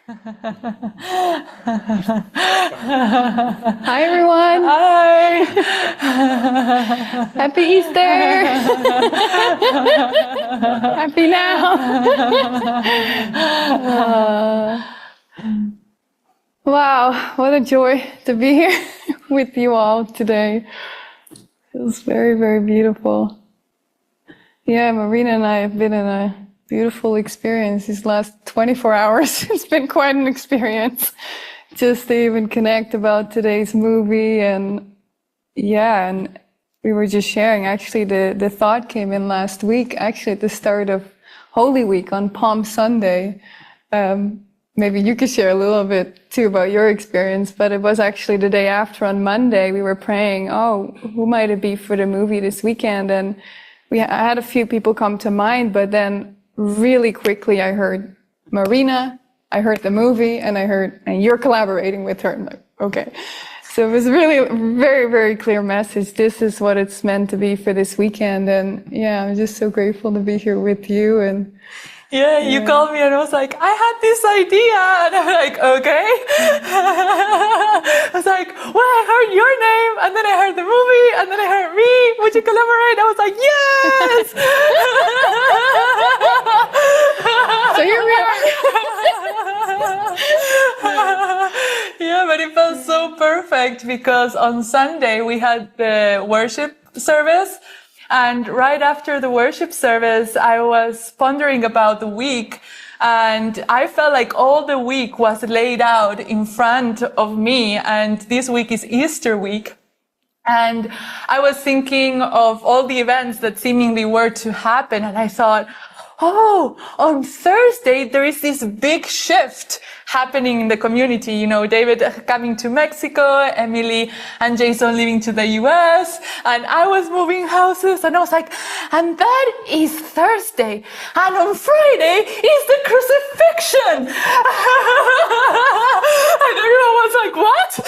Hi everyone. Hi. Happy Easter. Happy now. Wow, what a joy to be here with you all today. It was very, very beautiful. Yeah, Marina and I have been in a beautiful experience these last 24 hours. It's been quite an experience just to even connect about today's movie. And yeah, and we were just sharing, actually the thought came in last week, actually at the start of Holy Week on Palm Sunday. Maybe you could share a little bit too about your experience, but it was actually the day after on Monday we were praying, oh, who might it be for the movie this weekend? And I had a few people come to mind, but then really quickly I heard Marina, I heard the movie, and and you're collaborating with her. I'm like, okay. So it was really a very, very clear message. This is what it's meant to be for this weekend. And yeah, I'm just so grateful to be here with you. And yeah, you called me and I was like, I had this idea. And I'm like, okay. I was like, well, I heard your name, and then I heard the movie, and then I heard me. Would you collaborate? I was like, yes. So here we are. Yeah, but it felt so perfect because on Sunday we had the worship service. And right after the worship service, I was pondering about the week, and I felt like all the week was laid out in front of me, and this week is Easter week. And I was thinking of all the events that seemingly were to happen, and I thought, oh, on Thursday, there is this big shift happening in the community. You know, David coming to Mexico, Emily and Jason leaving to the US, and I was moving houses, and I was like, and that is Thursday, and on Friday is the crucifixion. And everyone was like, what?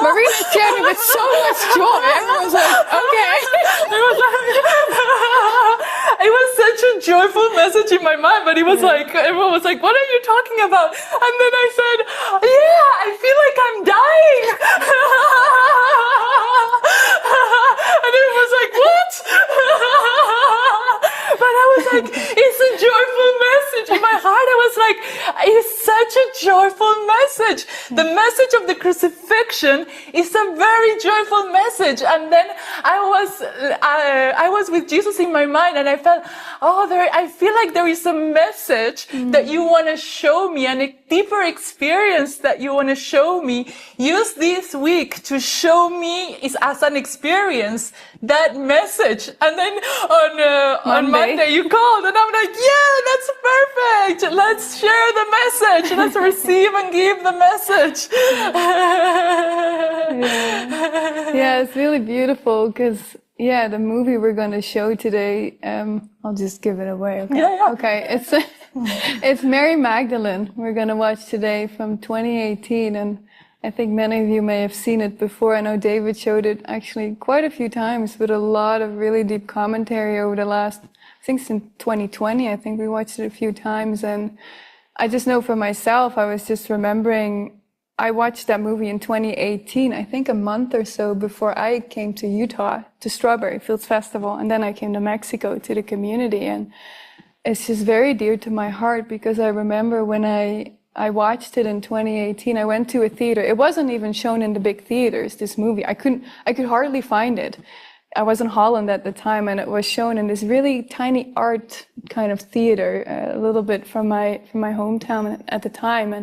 Marina shared it with so much joy. Everyone was like, okay. It was such a joyful message in my mind, but it was like, everyone was like, what are you talking about? And then I said, yeah, I feel like I'm dying. And everyone was like, what? But I was like, it's a joyful message. In my heart, I was like, it's such a joyful message. The message of the crucifixion is a very joyful message. And then I was with Jesus in my mind, and I felt, I feel like there is a message that you want to show me, and a deeper experience that you want to show me. Use this week to show me as an experience that message. And then on Monday you called, and I'm like, yeah, that's perfect. Let's share the message. Let's receive and give the message. Yeah, it's really beautiful because, yeah, the movie we're going to show today, I'll just give it away. Okay. Yeah. Okay. It's Mary Magdalene we're going to watch today from 2018. And I think many of you may have seen it before. I know David showed it actually quite a few times with a lot of really deep commentary over the last, I think since 2020, I think we watched it a few times. And I just know for myself, I was just remembering, I watched that movie in 2018, I think a month or so before I came to Utah, to Strawberry Fields Festival. And then I came to Mexico to the community. And it's just very dear to my heart because I remember when I watched it in 2018, I went to a theater. It wasn't even shown in the big theaters, this movie. I could hardly find it. I was in Holland at the time, and it was shown in this really tiny art kind of theater, a little bit from my hometown at the time.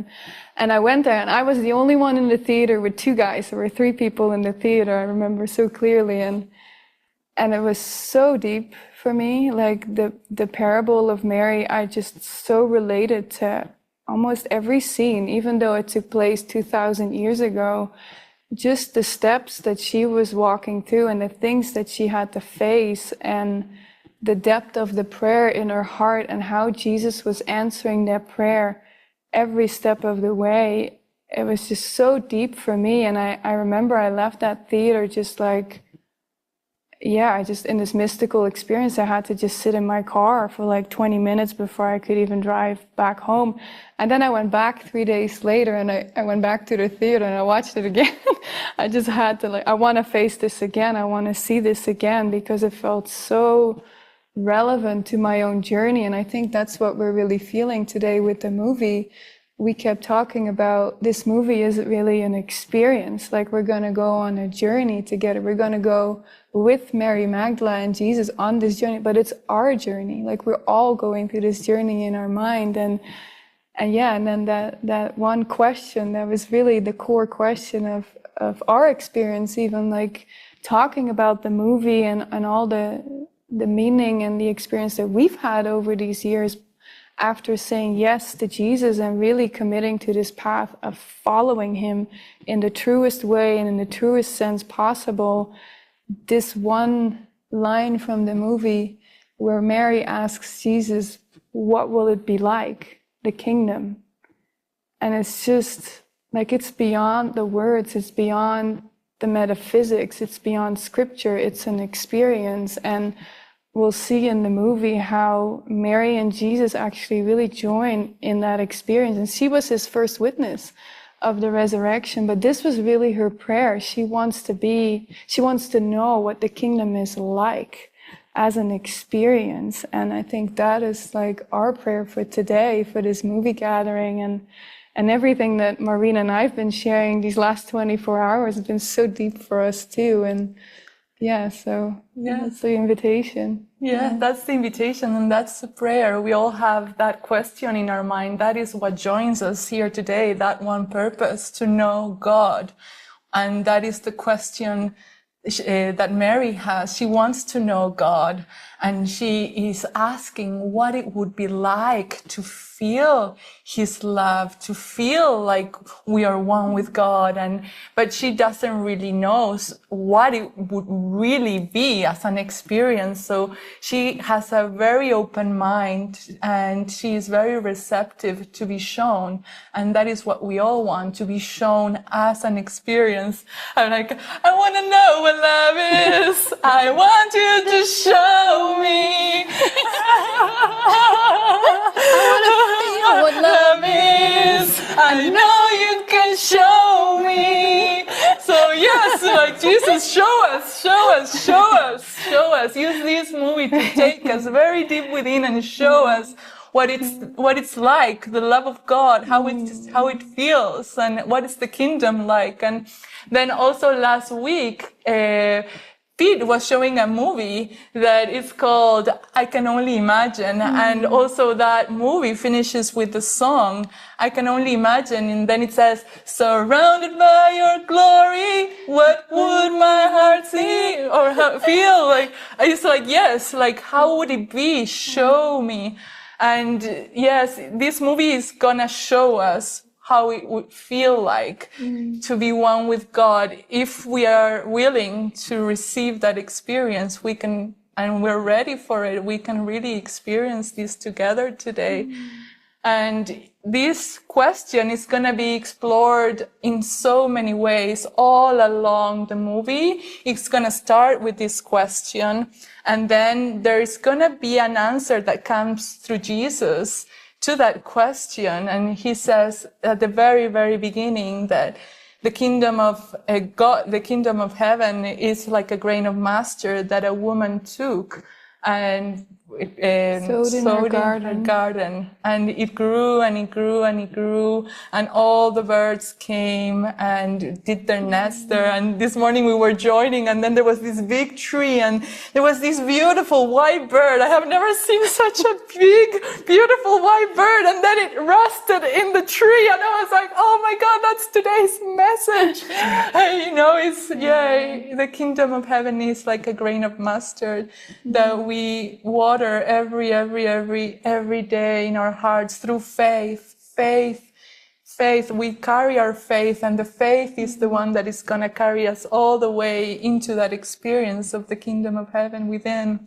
And I went there, and I was the only one in the theater with two guys. There were three people in the theater, I remember so clearly. And it was so deep for me, like the parable of Mary. I just so related to almost every scene, even though it took place 2,000 years ago. Just the steps that she was walking through and the things that she had to face, and the depth of the prayer in her heart, and how Jesus was answering that prayer every step of the way. It was just so deep for me. And I remember I left that theater just like, yeah, I just, in this mystical experience, I had to just sit in my car for like 20 minutes before I could even drive back home. And then I went back 3 days later, and I went back to the theater and I watched it again. I just had to, like, I want to face this again. I want to see this again because it felt so relevant to my own journey. And I think that's what we're really feeling today with the movie. We kept talking about this movie isn't really an experience. Like, we're going to go on a journey together. We're going to go with Mary Magdala and Jesus on this journey, but it's our journey. Like, we're all going through this journey in our mind. And yeah, and then that one question that was really the core question of our experience, even like talking about the movie and all the meaning and the experience that we've had over these years after saying yes to Jesus and really committing to this path of following him in the truest way and in the truest sense possible. This one line from the movie where Mary asks Jesus, what will it be like, the kingdom? And it's just like, it's beyond the words, it's beyond the metaphysics, it's beyond scripture, it's an experience. And we'll see in the movie how Mary and Jesus actually really join in that experience. And she was his first witness of the resurrection, but this was really her prayer. She wants to know what the kingdom is like as an experience. And I think that is like our prayer for today, for this movie gathering, and everything that Marina and I've been sharing these last 24 hours has been so deep for us too. And yeah, so that's the invitation. Yeah, that's the invitation, and that's the prayer. We all have that question in our mind. That is what joins us here today, that one purpose, to know God. And that is the question that Mary has. She wants to know God, and she is asking what it would be like to feel his love, to feel like we are one with God. But she doesn't really know what it would really be as an experience. So she has a very open mind, and she is very receptive to be shown. And that is what we all want, to be shown as an experience. I'm like, I want to know what love is. I want you to show me. I want to feel what love is. I know you can show me. So yes, like Jesus, show us, show us, show us, show us. Use this movie to take us very deep within and show us what it's like, the love of God, how it feels, and what is the kingdom like. And then also last week, Pete was showing a movie that is called I Can Only Imagine. And also that movie finishes with the song, I Can Only Imagine. And then it says, surrounded by your glory, what would my heart see or feel like? It's like, yes, like, how would it be? Show me. And yes, this movie is gonna show us how it would feel like to be one with God. If we are willing to receive that experience, we can, and we're ready for it, we can really experience this together today. And this question is going to be explored in so many ways all along the movie. It's going to start with this question, and then there is going to be an answer that comes through Jesus to that question. And he says at the very, very beginning that the kingdom of God, the kingdom of heaven is like a grain of mustard that a woman took and sowed in her garden. And it grew and it grew and it grew, and all the birds came and did their nest there. And this morning we were joining, and then there was this big tree, and there was this beautiful white bird. I have never seen such a big, beautiful white bird. And then it rested in the tree, and I was like, oh my God, that's today's message. The kingdom of heaven is like a grain of mustard that we water every day in our hearts through faith. We carry our faith, and the faith is the one that is going to carry us all the way into that experience of the kingdom of heaven within.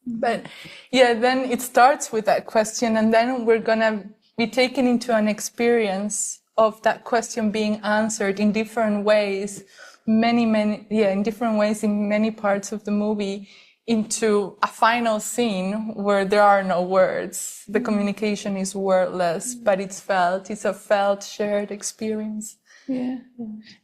But yeah, then it starts with that question, and then we're going to be taken into an experience of that question being answered in different ways in different ways in many parts of the movie into a final scene where there are no words. The communication is wordless, but it's felt. It's a felt, shared experience. Yeah.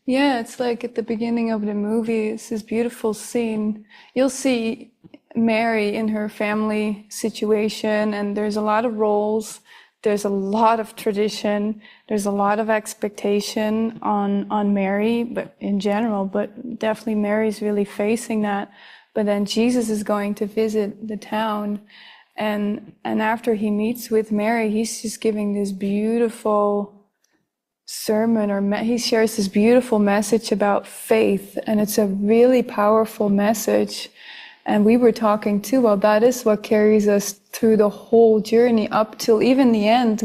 Yeah, it's like at the beginning of the movie, it's this beautiful scene. You'll see Mary in her family situation, and there's a lot of roles. There's a lot of tradition. There's a lot of expectation on Mary, but in general, but definitely Mary's really facing that. But then Jesus is going to visit the town, and after he meets with Mary, he's just giving this beautiful sermon, or he shares this beautiful message about faith, and it's a really powerful message. And we were talking too, well, that is what carries us through the whole journey up till even the end,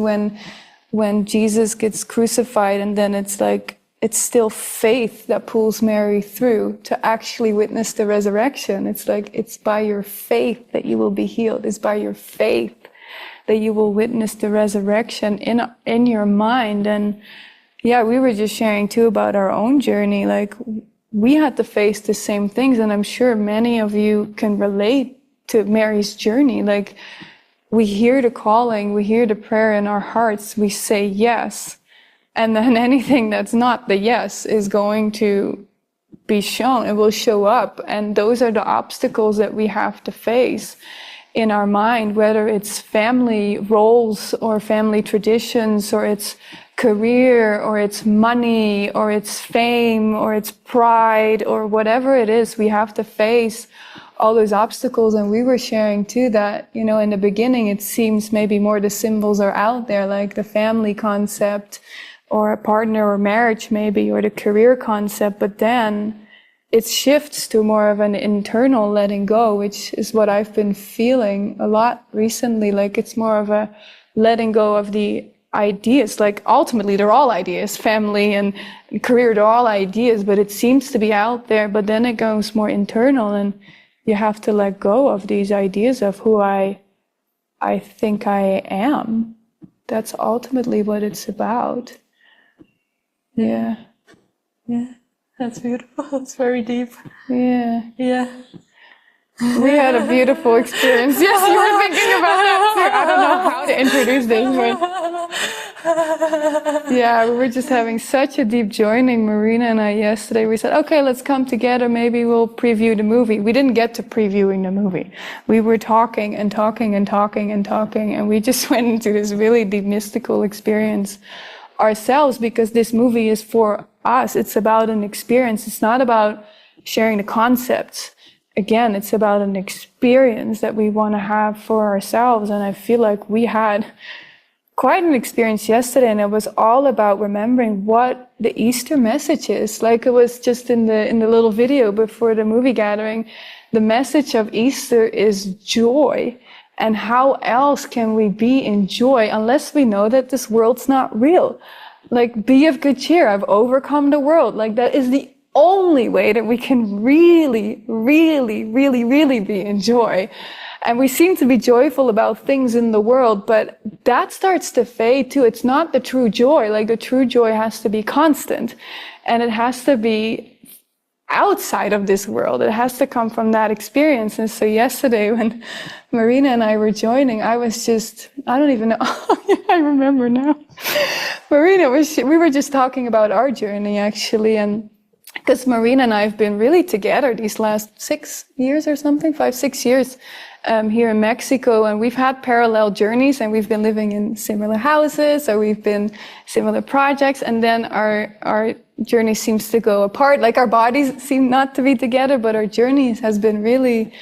when Jesus gets crucified, and then it's like, it's still faith that pulls Mary through to actually witness the resurrection. It's like, it's by your faith that you will be healed. It's by your faith that you will witness the resurrection in your mind. And yeah, we were just sharing too about our own journey. Like, we had to face the same things, and I'm sure many of you can relate to Mary's journey. Like, we hear the calling, we hear the prayer in our hearts, we say yes. And then anything that's not the yes is going to be shown, it will show up. And those are the obstacles that we have to face in our mind, whether it's family roles or family traditions, or it's career, or it's money, or it's fame, or it's pride, or whatever it is. We have to face all those obstacles. And we were sharing too that, you know, in the beginning, it seems maybe more the symbols are out there, like the family concept, or a partner or marriage maybe, or the career concept, but then it shifts to more of an internal letting go, which is what I've been feeling a lot recently. Like, it's more of a letting go of the ideas. Like, ultimately they're all ideas, family and career, they're all ideas, but it seems to be out there, but then it goes more internal, and you have to let go of these ideas of who I think I am. That's ultimately what it's about. Yeah. Yeah, that's beautiful. That's very deep. Yeah. Yeah. We had a beautiful experience. Yes, you were thinking about that too. I don't know how to introduce this, but yeah, we were just having such a deep joining, Marina and I, yesterday. We said, okay, let's come together. Maybe we'll preview the movie. We didn't get to previewing the movie. We were talking and talking and talking and talking, and we just went into this really deep mystical experience ourselves, because this movie is for us. It's about an experience. It's not about sharing the concepts. Again, it's about an experience that we want to have for ourselves. And I feel like we had quite an experience yesterday, and it was all about remembering what the Easter message is. Like, it was just in the little video before the movie gathering, the message of Easter is joy. And how else can we be in joy unless we know that this world's not real? Like, be of good cheer. I've overcome the world. Like, that is the only way that we can really, really, really, really be in joy. And we seem to be joyful about things in the world, but that starts to fade too. It's not the true joy. Like, the true joy has to be constant, and it has to be outside of this world. It has to come from that experience. And so yesterday when Marina and I were joining, I was just, I don't even know. I remember now. Marina we were just talking about our journey, actually. And because Marina and I have been really together these last 6 years or something, 5-6 years here in Mexico. And we've had parallel journeys, and we've been living in similar houses, or we've been similar projects. And then our journey seems to go apart. Like, our bodies seem not to be together, but our journeys has been really,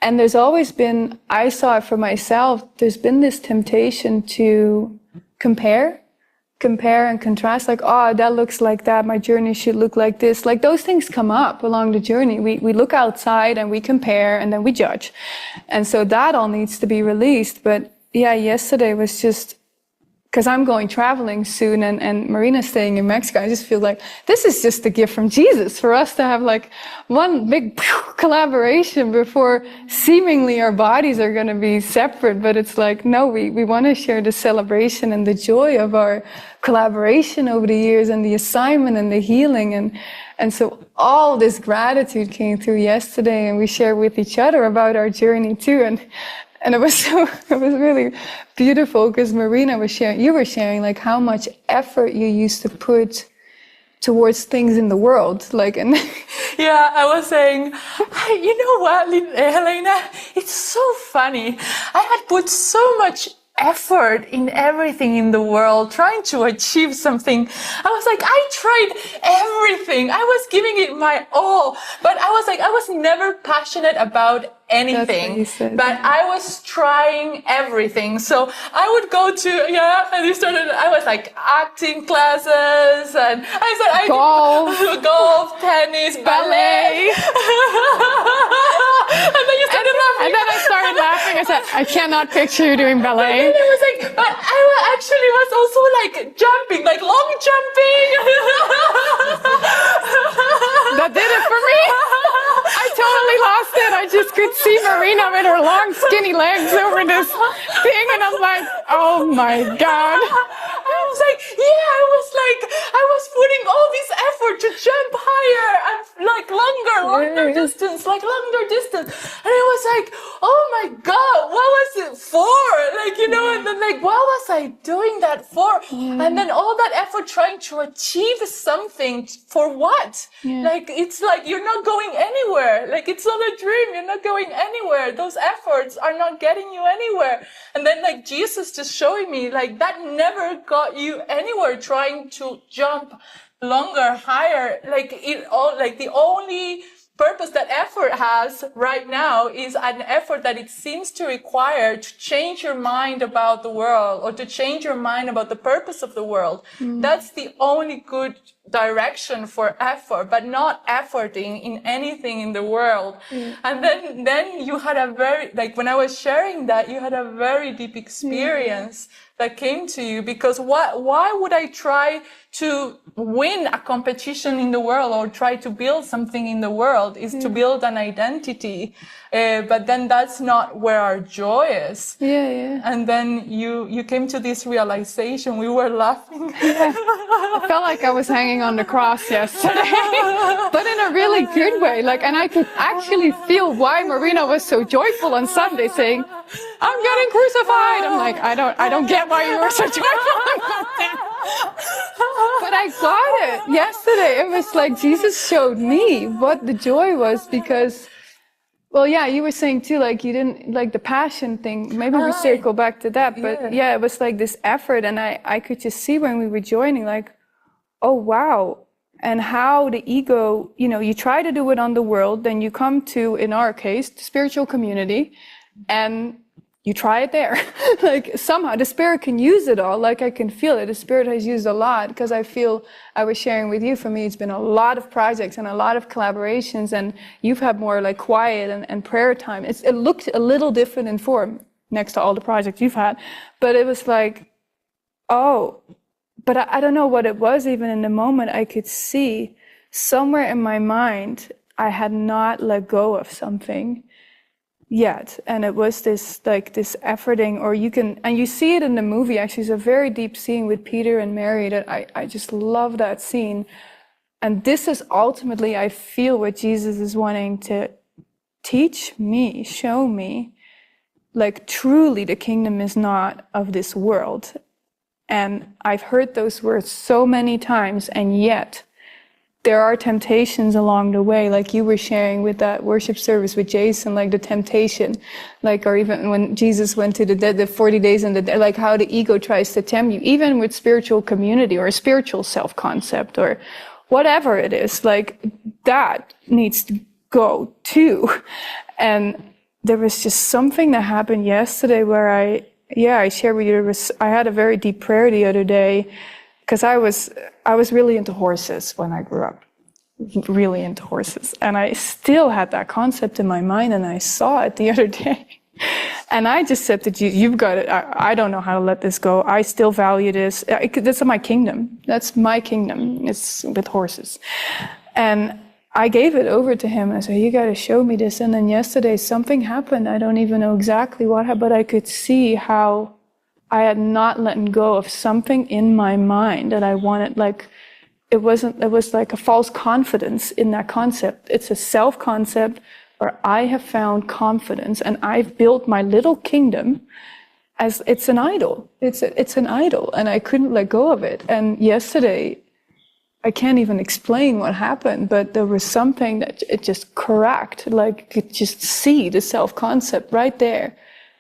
and there's always been, I saw it for myself, there's been this temptation to compare and contrast. Like, oh, that looks like that, my journey should look like this. Like, those things come up along the journey. We look outside and we compare, and then we judge. And so that all needs to be released. But yeah, yesterday was just because I'm going traveling soon and Marina's staying in Mexico. I just feel like this is just a gift from Jesus for us to have like one big collaboration before seemingly our bodies are going to be separate. But it's like, no, we want to share the celebration and the joy of our collaboration over the years and the assignment and the healing. And so all this gratitude came through yesterday, and we shared with each other about our journey too. And it was really beautiful because Marina was sharing, you were sharing like how much effort you used to put towards things in the world, like, and yeah, I was saying, you know what, Helena, it's so funny. I had put so much effort in everything in the world, trying to achieve something. I was like, I tried everything. I was giving it my all, but I was like, I was never passionate about anything, but I was trying everything. So I would go to, I was like acting classes, and I said, golf, tennis, ballet. And then you started laughing. And then I started laughing. I said, I cannot picture you doing ballet. And then I was like, but I actually was also like jumping, like long jumping. That did it for me. I totally lost it. I just could see Marina with her long, skinny legs over this thing, and I'm like, oh my God. I was like, I was putting all this effort to jump higher and like longer distance. And I was like, oh my God, what was it for? Like, and then like, what was I doing that for? And then all that effort trying to achieve something for what? Like, it's like, you're not going anywhere. Like, it's not a dream. You're not going anywhere. Those efforts are not getting you anywhere. And then like Jesus just showing me like that never got you anywhere, trying to jump longer, higher. Like the only purpose that effort has right now is an effort that it seems to require to change your mind about the world, or to change your mind about the purpose of the world. That's the only good direction for effort, but not efforting in anything in the world. And then you had a very, like when I was sharing that, you had a very deep experience that came to you, because why would I try to win a competition in the world or try to build something in the world? Is to build an identity, but then that's not where our joy is. And then you came to this realization. We were laughing. I felt like I was hanging on the cross yesterday, but in a really good way. Like, and I could actually feel why Marina was so joyful on Sunday, saying, "I'm getting crucified." I'm like, I don't get why you were so joyful about that. But I got it yesterday. It was like Jesus showed me what the joy was, because, well, yeah, you were saying too, like you didn't like the passion thing. Maybe we circle back to that. But yeah, it was like this effort, and I could just see when we were joining, like, oh wow, and how the ego, you try to do it on the world, then you come to, in our case, the spiritual community, and you try it there. Like somehow the Spirit can use it all. Like I can feel it. The Spirit has used a lot, because I feel, I was sharing with you, for me, it's been a lot of projects and a lot of collaborations, and you've had more like quiet and prayer time. It looked a little different in form next to all the projects you've had, but it was like, oh, but I don't know what it was. Even in the moment, I could see somewhere in my mind, I had not let go of something yet, and it was this efforting, or you see it in the movie. Actually, it's a very deep scene with Peter and Mary that I just love that scene. And this is ultimately, I feel, what Jesus is wanting to teach me, show me, like truly the kingdom is not of this world. And I've heard those words so many times, and yet there are temptations along the way, like you were sharing with that worship service with Jason, like the temptation, like, or even when Jesus went to the 40 days in the desert, like how the ego tries to tempt you, even with spiritual community or spiritual self-concept or whatever it is, like that needs to go too. And there was just something that happened yesterday where I shared with you, I had a very deep prayer the other day, because I was really into horses when I grew up, really into horses. And I still had that concept in my mind, and I saw it the other day. And I just said to Jesus, you've got it. I don't know how to let this go. I still value this. That's my kingdom. That's my kingdom. It's with horses. And I gave it over to him. I said, you got to show me this. And then yesterday something happened. I don't even know exactly what happened, but I could see how I had not let go of something in my mind that I wanted. Like, it was like a false confidence in that concept. It's a self-concept where I have found confidence, and I've built my little kingdom as it's an idol. It's an idol, and I couldn't let go of it. And yesterday, I can't even explain what happened, but there was something that it just cracked. Like, you could just see the self-concept right there.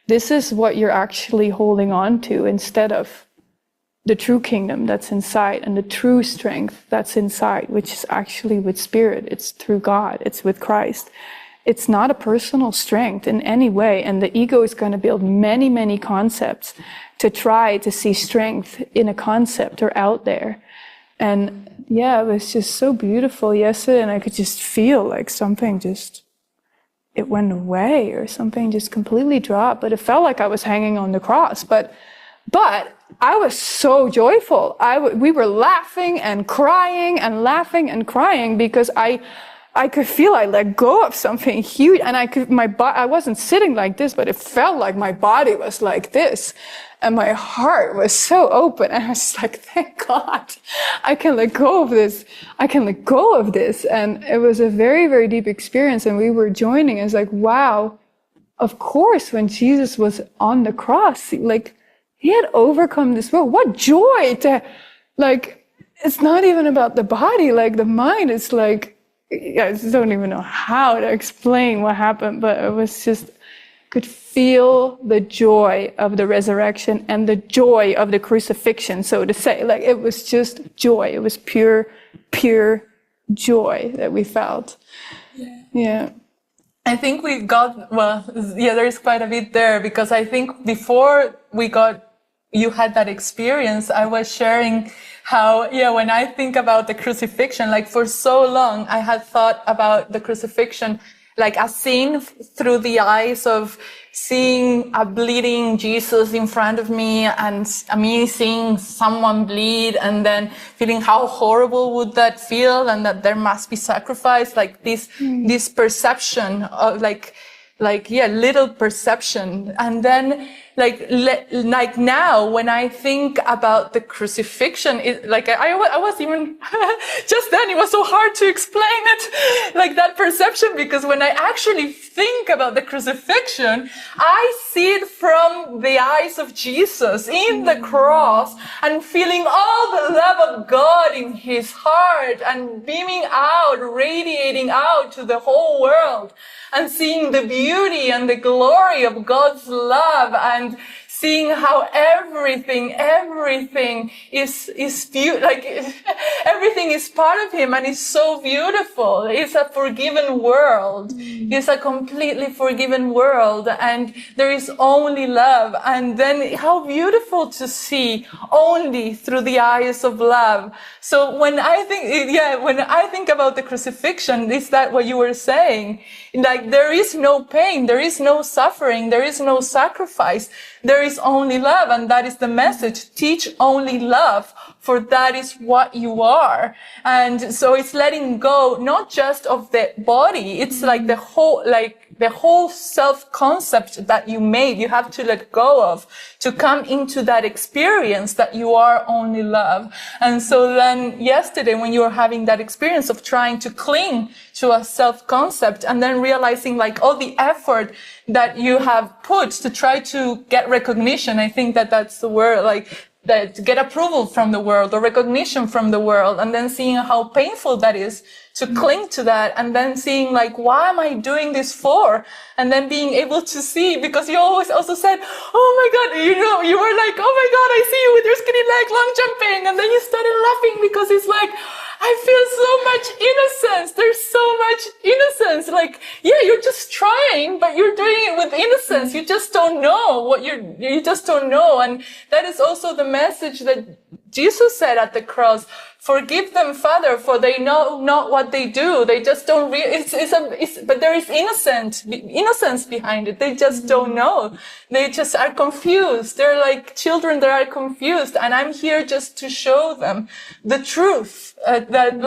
This is what you're actually holding on to instead of the true kingdom that's inside and the true strength that's inside, which is actually with spirit. It's through God. It's with Christ. It's not a personal strength in any way. And the ego is going to build many, many concepts to try to see strength in a concept or out there. And yeah, it was just so beautiful yesterday. And I could just feel like something it went away, or something just completely dropped. But it felt like I was hanging on the cross. But I was so joyful. We were laughing and crying and laughing and crying because I could feel I let go of something huge, and I wasn't sitting like this, but it felt like my body was like this, and my heart was so open, and I was like, thank God, I can let go of this. I can let go of this. And it was a very, very deep experience, and we were joining. It's like, wow, of course, when Jesus was on the cross, like, he had overcome this world. What joy to, like, it's not even about the body, like the mind is like, I just don't even know how to explain what happened, but it was just, could feel the joy of the resurrection and the joy of the crucifixion, so to say. Like, it was just joy. It was pure joy that we felt. Yeah. I think we got, there is quite a bit there, because I think before you had that experience, I was sharing how, when I think about the crucifixion, like, for so long, I had thought about the crucifixion like a scene through the eyes of seeing a bleeding Jesus in front of me, and me seeing someone bleed, and then feeling how horrible would that feel, and that there must be sacrifice, like this perception of little perception. And then like now, when I think about the crucifixion, I was even, just then it was so hard to explain it, like that perception, because when I actually think about the crucifixion, I see it from the eyes of Jesus in the cross, and feeling all the love of God in his heart, and beaming out, radiating out to the whole world, and seeing the beauty and the glory of God's love, and seeing how everything is beautiful, like everything is part of him, and it's so beautiful. It's a forgiven world. It's a completely forgiven world, and there is only love. And then how beautiful to see only through the eyes of love. So when I think about the crucifixion, is that what you were saying? Like, there is no pain, there is no suffering, there is no sacrifice. There is only love, and that is the message. Teach only love, for that is what you are. And so it's letting go, not just of the body. It's like the whole self-concept that you made, you have to let go of to come into that experience that you are only love. And so then yesterday, when you were having that experience of trying to cling to a self-concept, and then realizing like all the effort that you have put to try to get recognition, I think that's the word, like, that to get approval from the world or recognition from the world, and then seeing how painful that is to cling to that, and then seeing like, why am I doing this for? And then being able to see, because you always also said, oh my God, you were like, oh my God, I see you with your skinny leg long jumping, and then you started laughing, because it's like, I feel so much innocence. There's so much innocence. Like, yeah, you're just trying, but you're doing it with innocence. You just don't know what you just don't know. And that is also the message that Jesus said at the cross. Forgive them, Father, for they know not what they do. They just don't but there is innocence behind it. They just don't know. They just are confused. They're like children that are confused. And I'm here just to show them the truth, that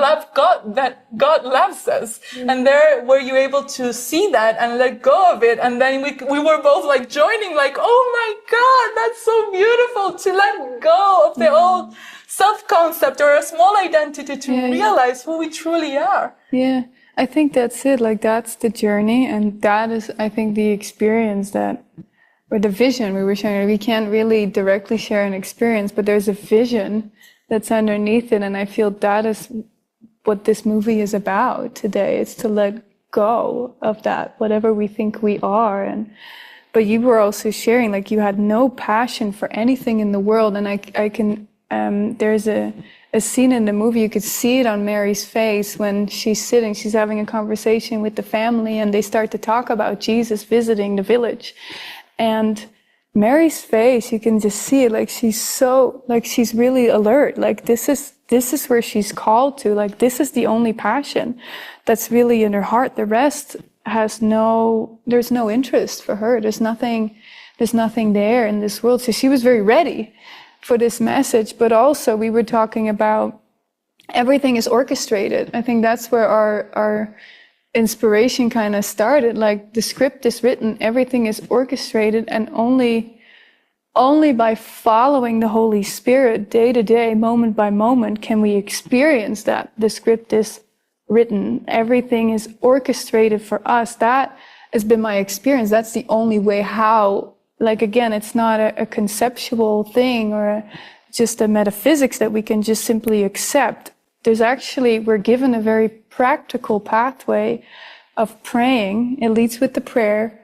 God loves us. And there were you able to see that and let go of it. And then we were both like joining, like, oh my God, that's so beautiful to let go of the old self-concept or a small identity to realize who we truly are. Yeah, I think that's it. Like, that's the journey, and that is, I think, the experience or the vision we were sharing. We can't really directly share an experience, but there's a vision that's underneath it, and I feel that is what this movie is about today. It's to let go of that, whatever we think we are. But you were also sharing, like, you had no passion for anything in the world, and I can. There's a scene in the movie, you could see it on Mary's face when she's having a conversation with the family, and they start to talk about Jesus visiting the village. And Mary's face, you can just see it, like she's really alert. Like, this is where she's called to. Like, this is the only passion that's really in her heart. The rest there's no interest for her. There's nothing there in this world. So she was very ready for this message, but also we were talking about everything is orchestrated. I think that's where our inspiration kind of started. Like, the script is written, everything is orchestrated, and only by following the Holy Spirit day to day, moment by moment, can we experience that the script is written. Everything is orchestrated for us. That has been my experience. That's the only way how. Like, again, it's not a conceptual thing or just a metaphysics that we can just simply accept. We're given a very practical pathway of praying. It leads with the prayer.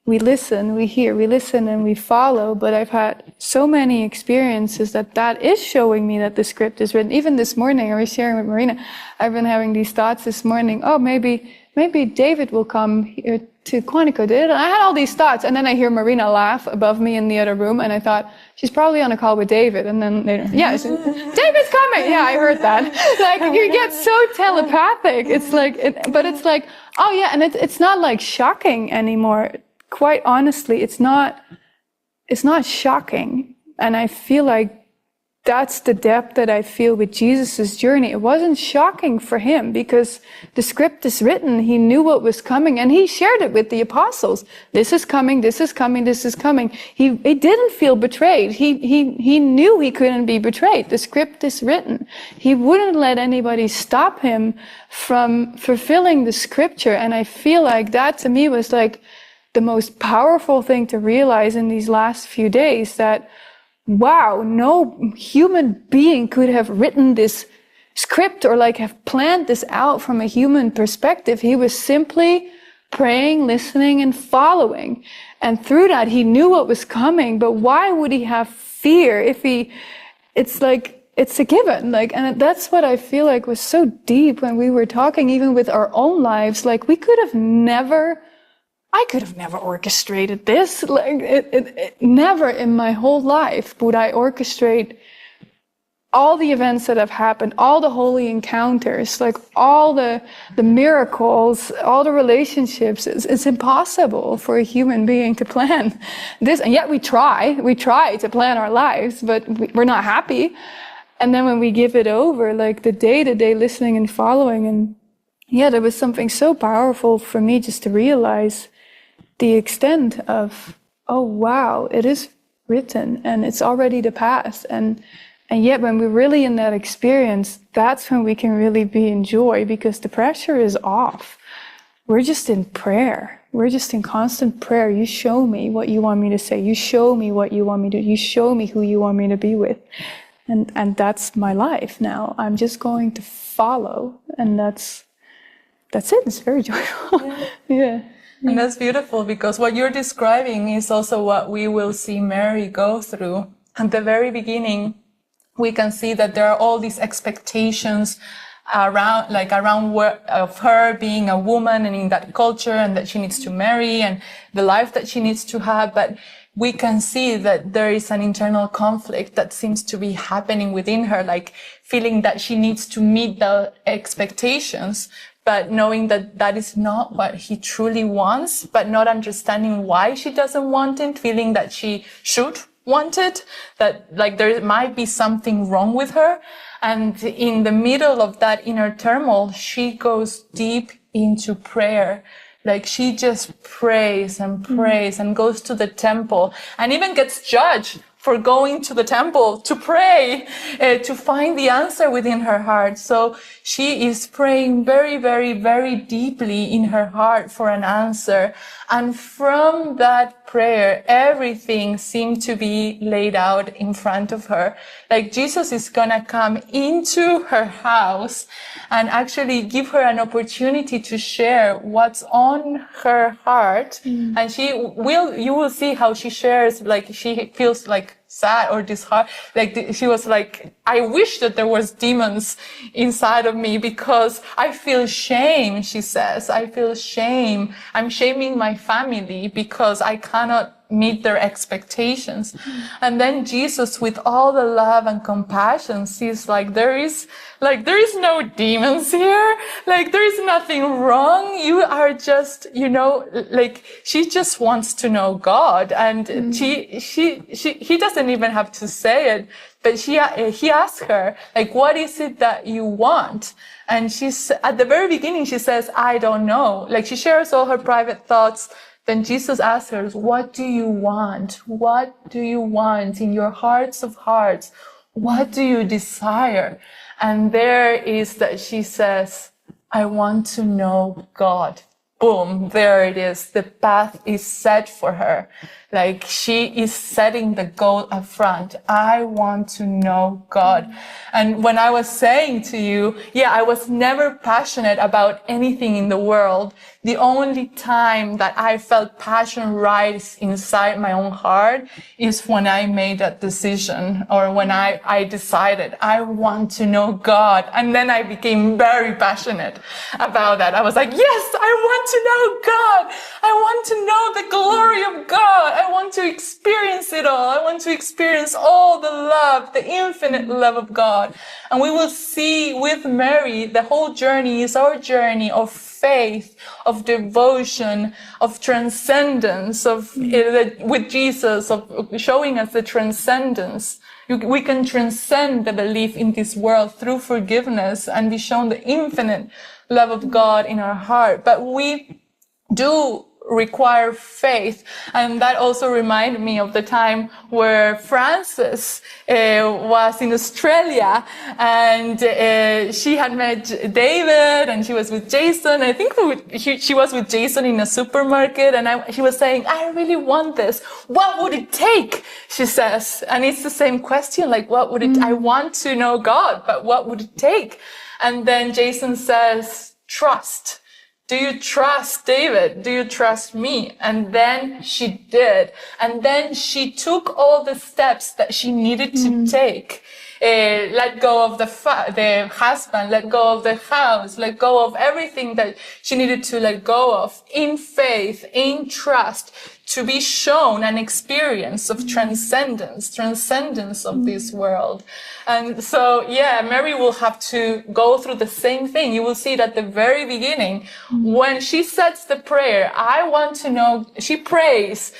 We listen, we hear, we listen, and we follow. But I've had so many experiences that is showing me that the script is written. Even this morning, I was sharing with Marina, I've been having these thoughts this morning. Oh, maybe David will come here to Quantico. I had all these thoughts, and then I hear Marina laugh above me in the other room, and I thought, she's probably on a call with David. And then later, David's coming. Yeah, I heard that. Like, you get so telepathic. It's like, but it's like, oh yeah, and it's not like shocking anymore. Quite honestly, it's not shocking. And I feel like that's the depth that I feel with Jesus' journey. It wasn't shocking for him because the script is written. He knew what was coming, and he shared it with the apostles. This is coming, this is coming, this is coming. He didn't feel betrayed. He knew he couldn't be betrayed. The script is written. He wouldn't let anybody stop him from fulfilling the scripture. And I feel like that to me was like the most powerful thing to realize in these last few days, that wow, no human being could have written this script or like have planned this out from a human perspective. He was simply praying, listening, and following. And through that, he knew what was coming. But why would he have fear if it's a given. Like, and that's what I feel like was so deep when we were talking, even with our own lives. Like, I could have never orchestrated this. Like, never in my whole life would I orchestrate all the events that have happened, all the holy encounters, like all the miracles, all the relationships. It's impossible for a human being to plan this. And yet we try to plan our lives, but we're not happy. And then when we give it over, like the day-to-day listening and following, and yeah, there was something so powerful for me just to realize the extent of, oh wow, it is written and it's already the past. And yet when we're really in that experience, that's when we can really be in joy, because the pressure is off. We're just in prayer. We're just in constant prayer. You show me what you want me to say. You show me what you want me to, you show me who you want me to be with. And that's my life now. I'm just going to follow. And that's it. It's very joyful. Yeah. And that's beautiful, because what you're describing is also what we will see Mary go through. At the very beginning, we can see that there are all these expectations around of her being a woman and in that culture, and that she needs to marry and the life that she needs to have. But we can see that there is an internal conflict that seems to be happening within her, like feeling that she needs to meet the expectations, but knowing that that is not what he truly wants, but not understanding why she doesn't want it, feeling that she should want it, that like there might be something wrong with her. And in the middle of that inner turmoil, she goes deep into prayer. Like she just prays and prays and goes to the temple and even gets judged for going to the temple to pray, to find the answer within her heart. So she is praying very, very, very deeply in her heart for an answer. And from that prayer, everything seemed to be laid out in front of her. Like Jesus is gonna come into her house and actually give her an opportunity to share what's on her heart. And you will see how she shares, like she feels like sad or disheartened. Like she was like, I wish that there was demons inside of me because I feel shame, she says. I feel shame. I'm shaming my family because I cannot meet their expectations. And then Jesus, with all the love and compassion, sees like there is no demons here. Like there is nothing wrong. You are just, like she just wants to know God. And he doesn't even have to say it, but he asks her, like, what is it that you want? And she's, at the very beginning, she says, I don't know. Like she shares all her private thoughts. Then Jesus asks her, what do you want? What do you want in your hearts of hearts? What do you desire? And there is that she says, I want to know God. Boom, there it is. The path is set for her. Like she is setting the goal up front. I want to know God. And when I was saying to you, I was never passionate about anything in the world. The only time that I felt passion rise inside my own heart is when I made that decision, or when I decided I want to know God. And then I became very passionate about that. I was like, yes, I want to know God. I want to know the glory of God. I want to experience it all. I want to experience all the love, the infinite love of God. And we will see with Mary, the whole journey is our journey of faith, of devotion, of transcendence, with Jesus, of showing us the transcendence. We can transcend the belief in this world through forgiveness and be shown the infinite love of God in our heart. But we do require faith. And that also reminded me of the time where Frances was in Australia, and she had met David, and she was with Jason. I think she was with Jason in a supermarket, and she was saying, I really want this. What would it take? She says. And it's the same question, like, what would it, I want to know God, but what would it take? And then Jason says, trust. Do you trust David? Do you trust me? And then she did. And then she took all the steps that she needed to take. Let go of the husband, let go of the house, let go of everything that she needed to let go of in faith, in trust, to be shown an experience of transcendence of this world. And so, Mary will have to go through the same thing. You will see it at the very beginning. When she sets the prayer, I want to know, she prays,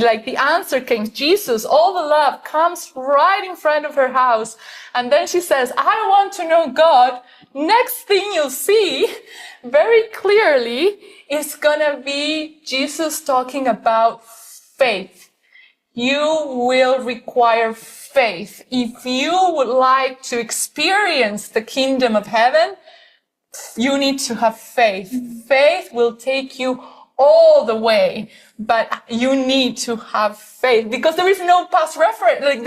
like the answer came, Jesus, all the love comes right in front of her house. And then she says, I want to know God. Next thing you'll see very clearly is gonna be Jesus talking about faith. You will require faith. If you would like to experience the kingdom of heaven, you need to have faith. Faith will take you all the way, but you need to have faith because there is no past reference. Like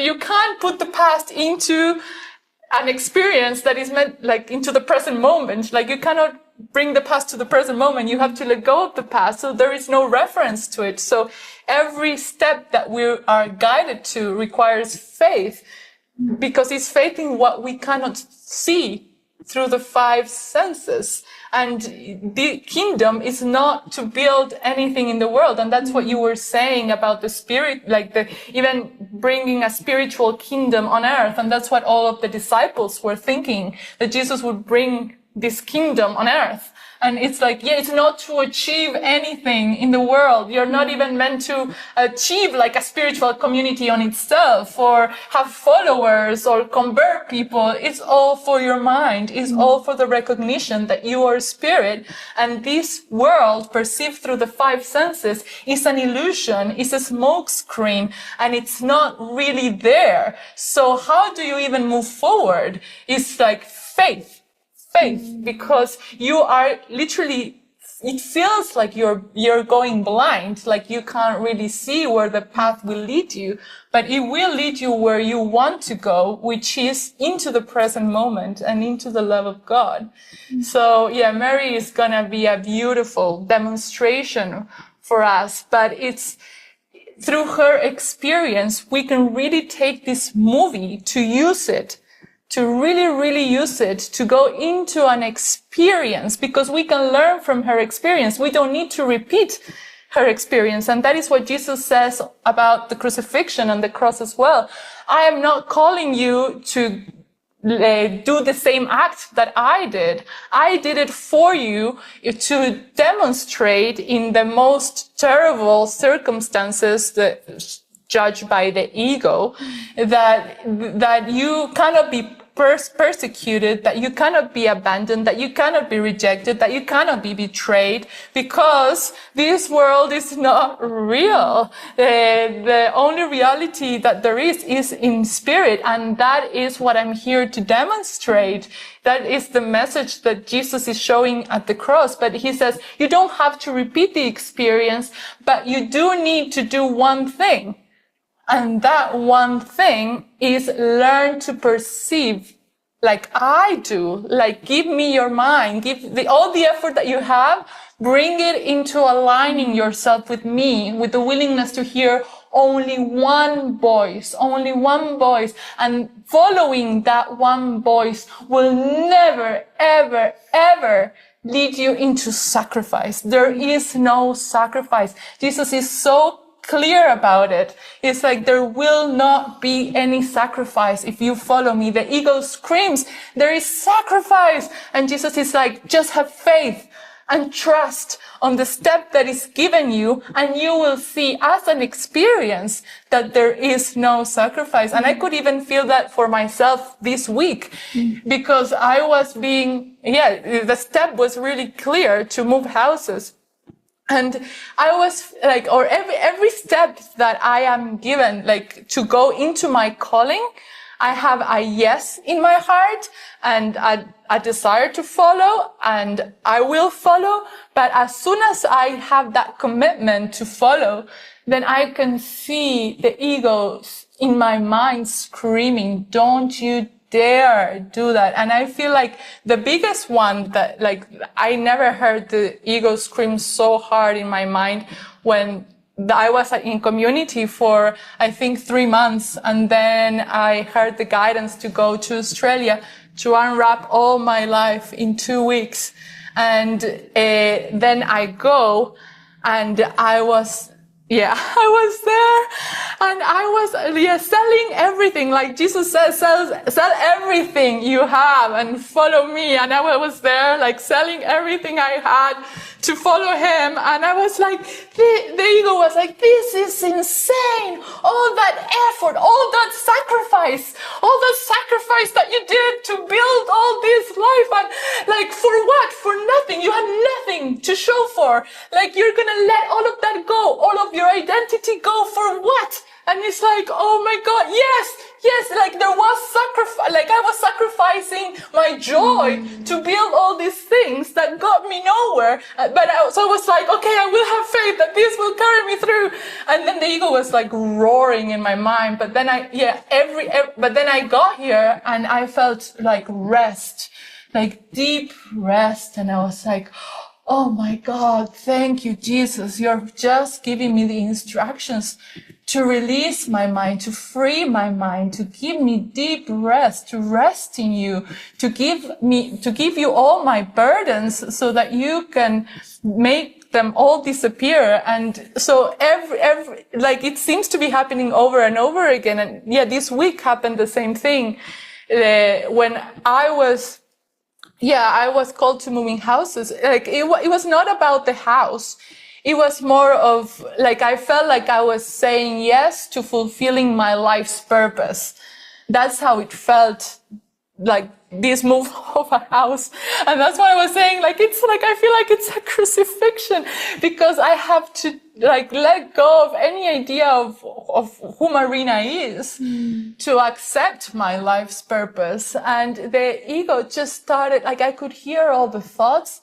you can't put the past into an experience that is meant like into the present moment. Like you cannot bring the past to the present moment. You have to let go of the past. So there is no reference to it. So every step that we are guided to requires faith because it's faith in what we cannot see. through the five senses. And the kingdom is not to build anything in the world. And that's what you were saying about the spirit, like even bringing a spiritual kingdom on earth. And that's what all of the disciples were thinking, that Jesus would bring this kingdom on earth. And it's like, yeah, it's not to achieve anything in the world. You're not even meant to achieve like a spiritual community on itself or have followers or convert people. It's all for your mind. It's all for the recognition that you are spirit. And this world perceived through the five senses is an illusion, is a smoke screen, and it's not really there. So how do you even move forward? It's like faith, because you are literally, it feels like you're going blind, like you can't really see where the path will lead you, but it will lead you where you want to go, which is into the present moment and into the love of God. So yeah, Mary is gonna be a beautiful demonstration for us, but it's through her experience, we can really take this movie to use it, to really, really use it, to go into an experience, because we can learn from her experience. We don't need to repeat her experience. And that is what Jesus says about the crucifixion and the cross as well. I am not calling you to do the same act that I did. I did it for you to demonstrate in the most terrible circumstances that judged by the ego, that you cannot be persecuted, that you cannot be abandoned, that you cannot be rejected, that you cannot be betrayed, because this world is not real. The only reality that there is in spirit, and that is what I'm here to demonstrate. That is the message that Jesus is showing at the cross. But he says, you don't have to repeat the experience, but you do need to do one thing. And that one thing is learn to perceive like I do. Like, give me your mind, give all the effort that you have, bring it into aligning yourself with me, with the willingness to hear only one voice. And following that one voice will never, ever, ever lead you into sacrifice. There is no sacrifice. Jesus is so clear about it. It's like, there will not be any sacrifice if you follow me. The ego screams, there is sacrifice. And Jesus is like, just have faith and trust on the step that is given you, and you will see as an experience that there is no sacrifice. And I could even feel that for myself this week, because I was the step was really clear to move houses. And I was like, or every step that I am given, like, to go into my calling, I have a yes in my heart and a desire to follow, and I will follow. But as soon as I have that commitment to follow, then I can see the ego in my mind screaming, don't you dare do that. And I feel like the biggest one that, like, I never heard the ego scream so hard in my mind when I was in community for, I think, 3 months. And then I heard the guidance to go to Australia to unwrap all my life in 2 weeks. And then I go, and I was there, and I was selling everything. Like Jesus says, sell everything you have and follow me. And I was there, like, selling everything I had to follow him. And I was like, the ego was like, this is insane. All that effort, all that sacrifice that you did to build all this life, and like, for what? For nothing. You had nothing to show for. Like, you're gonna let all of that go, all of your identity go, for what? And it's like, oh my God, yes, like, there was sacrifice, like, I was sacrificing my joy to build all these things that got me nowhere. So I was like, okay, I will have faith that this will carry me through. And then the ego was like roaring in my mind. But then but then I got here and I felt like rest, like deep rest. And I was like, oh my God, thank you, Jesus. You're just giving me the instructions to release my mind, to free my mind, to give me deep rest, to rest in you, to give you all my burdens so that you can make them all disappear. And so every, like it seems to be happening over and over again. And yeah, this week happened the same thing. When I was called to moving houses. Like it was not about the house. It was more of like, I felt like I was saying yes to fulfilling my life's purpose. That's how it felt, like this move of a house. And that's why I was saying, like, it's like, I feel like it's a crucifixion because I have to like let go of any idea of who Marina is to accept my life's purpose. And the ego just started, like, I could hear all the thoughts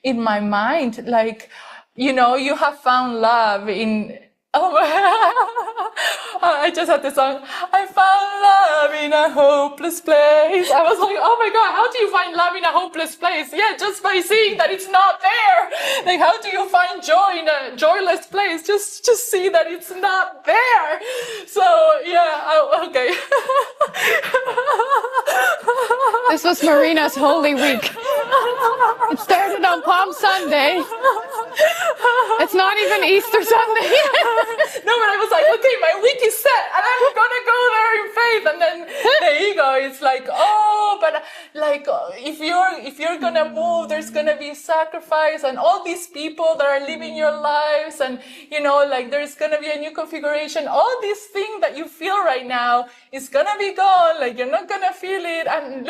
in my mind, like, you know, you have found love in, I just had this song. I found love in a hopeless place. I was like, oh my God, how do you find love in a hopeless place? Yeah, just by seeing that it's not there. Like, how do you find joy in a joyless place? Just see that it's not there. So yeah, okay. This was Marina's Holy Week. It started on Palm Sunday. It's not even Easter Sunday. No, but I was like, okay, my week is set and I'm gonna go there in faith. And then the ego is like, oh, but like if you're gonna move, there's gonna be sacrifice and all these people that are living your lives, and you know, like there's gonna be a new configuration. All this thing that you feel right now is gonna be gone. Like you're not gonna feel it. And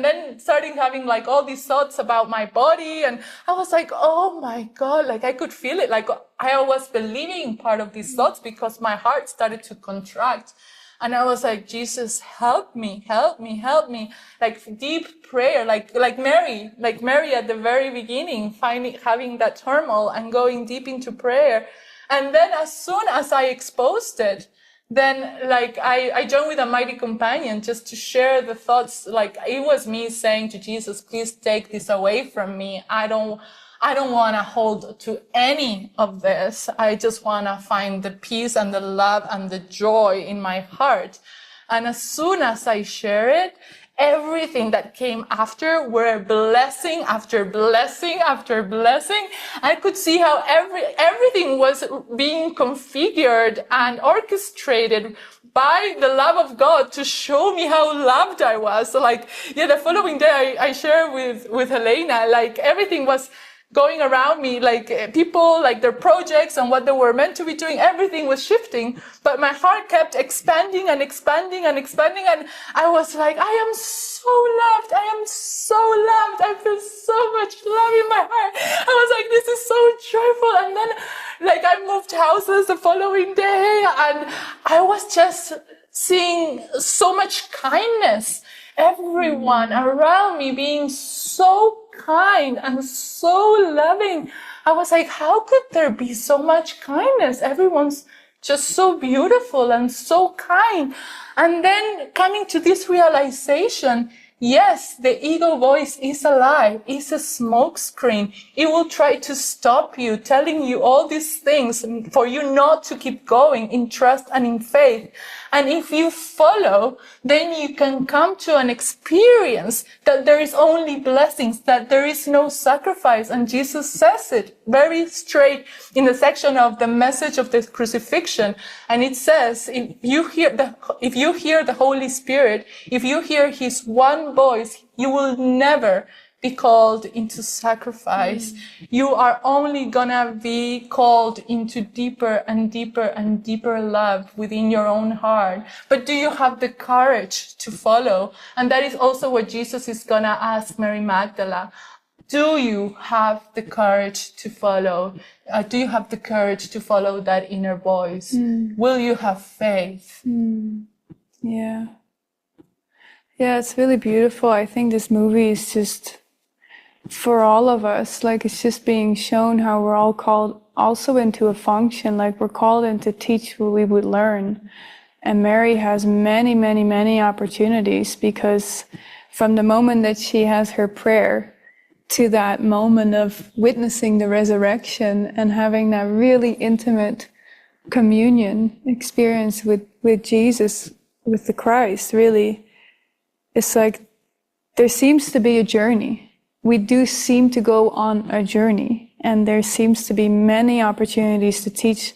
then starting having like all these thoughts about my body, and I was like, oh my God, like I could feel it. Like I was believing part of these thoughts because my heart started to contract. And I was like, Jesus, help me, help me, help me. Like deep prayer, like Mary at the very beginning, having that turmoil and going deep into prayer. And then as soon as I exposed it, then like I joined with a mighty companion just to share the thoughts. Like it was me saying to Jesus, please take this away from me. I don't want to hold to any of this. I just want to find the peace and the love and the joy in my heart. And as soon as I share it, everything that came after were blessing after blessing after blessing. I could see how everything was being configured and orchestrated by the love of God to show me how loved I was. So like, yeah, the following day I shared with Helena, like everything was going around me, like people, like their projects and what they were meant to be doing, everything was shifting, but my heart kept expanding and expanding and expanding. And I was like, I am so loved. I am so loved. I feel so much love in my heart. I was like, this is so joyful. And then like I moved houses the following day and I was just seeing so much kindness. Everyone around me being so kind and so loving. I was like, how could there be so much kindness? Everyone's just so beautiful and so kind. And then coming to this realization, yes, the ego voice is a lie, is a smokescreen. It will try to stop you, telling you all these things for you not to keep going in trust and in faith. And if you follow, then you can come to an experience that there is only blessings, that there is no sacrifice. And Jesus says it very straight in the section of the message of the crucifixion. And it says, if you hear the Holy Spirit, if you hear his one voice, you will never be called into sacrifice. You are only gonna be called into deeper and deeper and deeper love within your own heart. But do you have the courage to follow? And that is also what Jesus is gonna ask Mary Magdala. Do you have the courage to follow? Do you have the courage to follow that inner voice? Will you have faith? Yeah. Yeah, it's really beautiful. I think this movie is just for all of us, like it's just being shown how we're all called also into a function, like we're called in to teach what we would learn. And Mary has many, many, many opportunities because from the moment that she has her prayer to that moment of witnessing the resurrection and having that really intimate communion experience with Jesus, with the Christ, really, it's like there seems to be a journey. We do seem to go on a journey, and there seems to be many opportunities to teach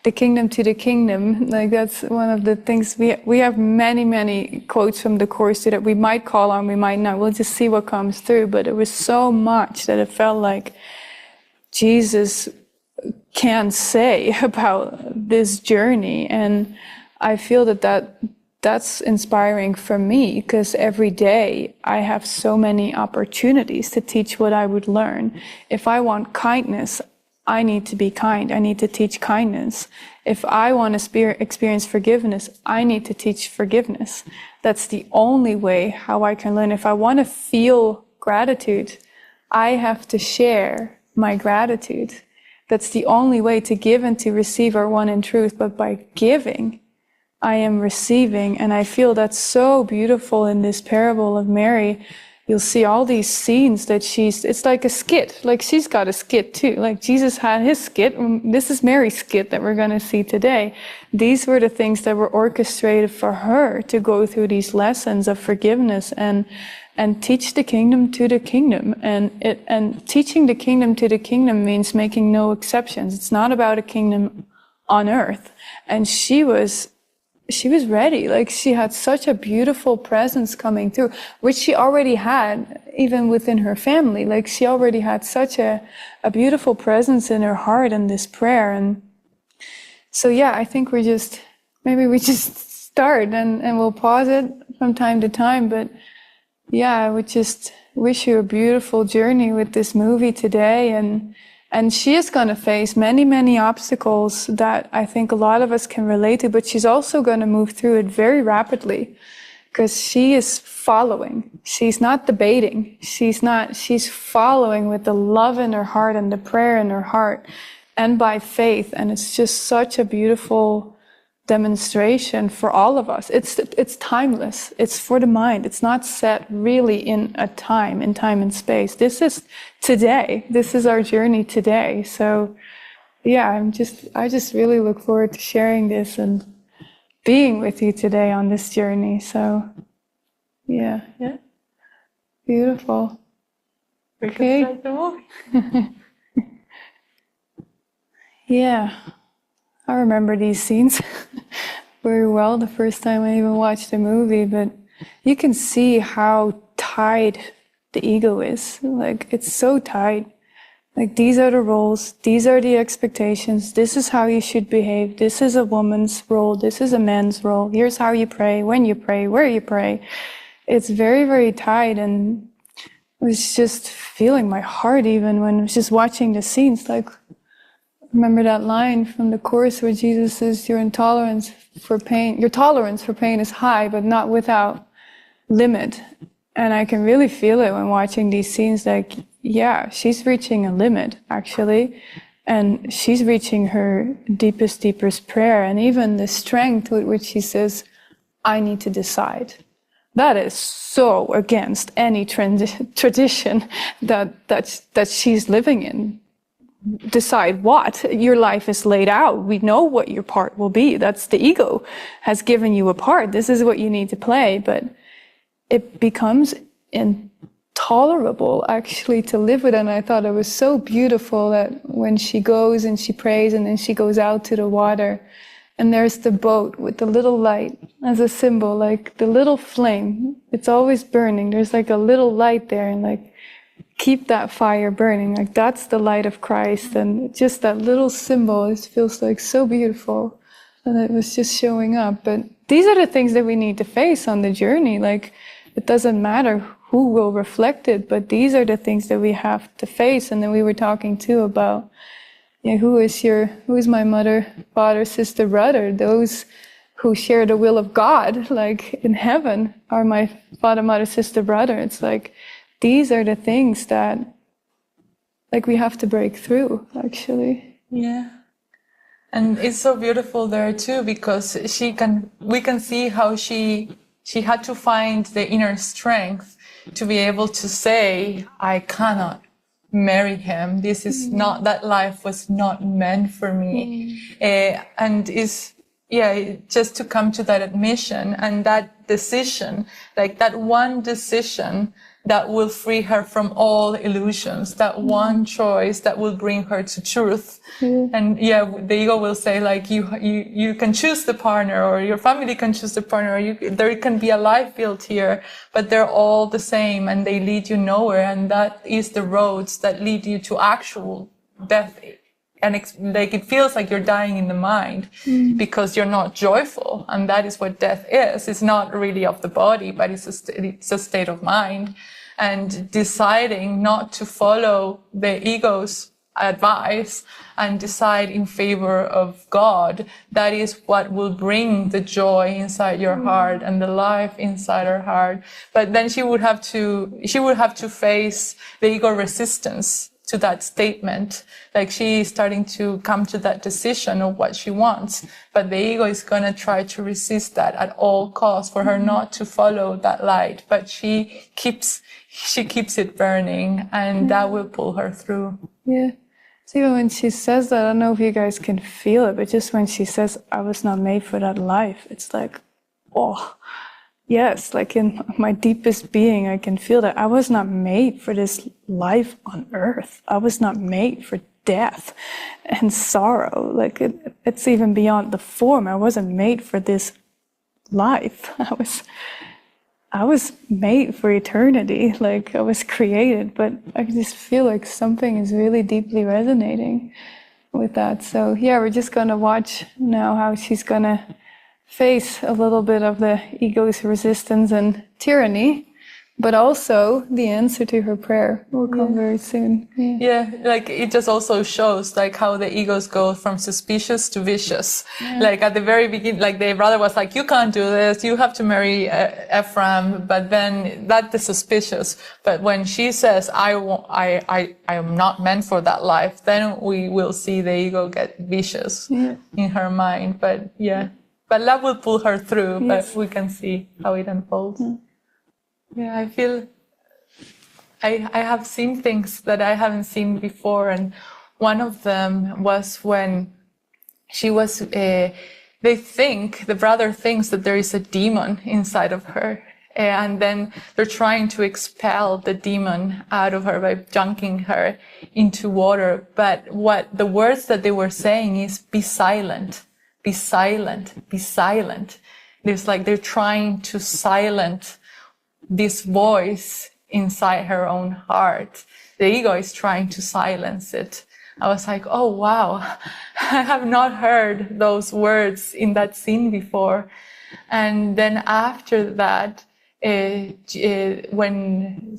the kingdom to the kingdom. Like that's one of the things we have many quotes from the Course that we might call on, we might not. We'll just see what comes through. But it was so much that it felt like Jesus can say about this journey, and I feel that's inspiring for me, because every day I have so many opportunities to teach what I would learn. If I want kindness, I need to be kind. I need to teach kindness. If I want to experience forgiveness, I need to teach forgiveness. That's the only way how I can learn. If I want to feel gratitude, I have to share my gratitude. That's the only way. To give and to receive are one in truth, but by giving, I am receiving. And I feel that's so beautiful in this parable of Mary. You'll see all these scenes that it's like a skit. Like she's got a skit too. Like Jesus had his skit. This is Mary's skit that we're going to see today. These were the things that were orchestrated for her to go through these lessons of forgiveness and teach the kingdom to the kingdom. And teaching the kingdom to the kingdom means making no exceptions. It's not about a kingdom on earth. And she was ready. Like she had such a beautiful presence coming through, which she already had even within her family. Like she already had such a beautiful presence in her heart and this prayer. And so, yeah, I think maybe we just start and we'll pause it from time to time. But yeah, I would just wish you a beautiful journey with this movie today. And she is going to face many obstacles that I think a lot of us can relate to, but she's also going to move through it very rapidly, because she is following. She's not debating. She's following with the love in her heart and the prayer in her heart and by faith. And it's just such a beautiful demonstration for all of us. It's timeless. It's for the mind. It's not set really in time and space. This is today. This is our journey today. So yeah, I just really look forward to sharing this and being with you today on this journey. So yeah. Beautiful. We can start the movie. Yeah. I remember these scenes very well the first time I even watched the movie, but you can see how tied the ego is. Like, it's so tight. Like, these are the roles, these are the expectations, this is how you should behave, this is a woman's role, this is a man's role, here's how you pray, when you pray, where you pray. It's very tight, and I was just feeling my heart even when I was just watching the scenes, like, remember that line from the Course where Jesus says, your tolerance for pain is high, but not without limit. And I can really feel it when watching these scenes, like, yeah, she's reaching a limit, actually. And she's reaching her deepest prayer. And even the strength with which she says, I need to decide. That is so against any tradition that she's living in. Decide what? Your life is laid out. We know what your part will be. That's the ego has given you a part. This is what you need to play. But it becomes intolerable, actually, to live with it. And I thought it was so beautiful that when she goes and she prays and then she goes out to the water and there's the boat with the little light as a symbol, like the little flame. It's always burning. There's like a little light there, and like, keep that fire burning. Like, that's the light of Christ. And just that little symbol, it feels like so beautiful. And it was just showing up. But these are the things that we need to face on the journey. Like, it doesn't matter who will reflect it, but these are the things that we have to face. And then we were talking too about, who is my mother, father, sister, brother? Those who share the will of God, like in heaven, are my father, mother, sister, brother. It's like, these are the things that, like, we have to break through, actually. Yeah. And it's so beautiful there too, because we can see how she had to find the inner strength to be able to say, I cannot marry him. This is not, that life was not meant for me. And just to come to that admission and that decision, like that one decision that will free her from all illusions, that one choice that will bring her to truth. And the ego will say, like, you can choose the partner, or your family can choose the partner, or there can be a life built here, but they're all the same and they lead you nowhere. And that is the roads that lead you to actual death. And like, it feels like you're dying in the mind because you're not joyful. And that is what death is. It's not really of the body, but it's a state of mind. And deciding not to follow the ego's advice and decide in favor of God, that is what will bring the joy inside your heart and the life inside her heart. But then she would have to face the ego resistance to that statement. Like, she is starting to come to that decision of what she wants, but the ego is going to try to resist that at all costs for her not to follow that light. But she keeps it burning, and that will pull her through. Yeah. So even when she says that, I don't know if you guys can feel it, but just when she says, I was not made for that life, it's like, oh, yes, like in my deepest being, I can feel that I was not made for this life on earth. I was not made for death and sorrow. Like it's even beyond the form. I wasn't made for this life. I was made for eternity. Like, I was created, but I just feel like something is really deeply resonating with that. So yeah, we're just gonna watch now how she's gonna face a little bit of the ego's resistance and tyranny, but also the answer to her prayer will come very soon. Yeah, like it just also shows like how the egos go from suspicious to vicious. Like at the very beginning, like the brother was like, you can't do this, you have to marry Ephraim, but then that's the suspicious. But when she says, I am not meant for that life, then we will see the ego get vicious in her mind. But but love will pull her through, but we can see how it unfolds. Yeah, I feel I have seen things that I haven't seen before, and one of them was when she was, the brother thinks that there is a demon inside of her, and then they're trying to expel the demon out of her by dunking her into water. But what the words that they were saying is, be silent, be silent, be silent. It's like they're trying to silence this voice inside her own heart. The ego is trying to silence it. I was like, oh wow, I have not heard those words in that scene before. And then after that, when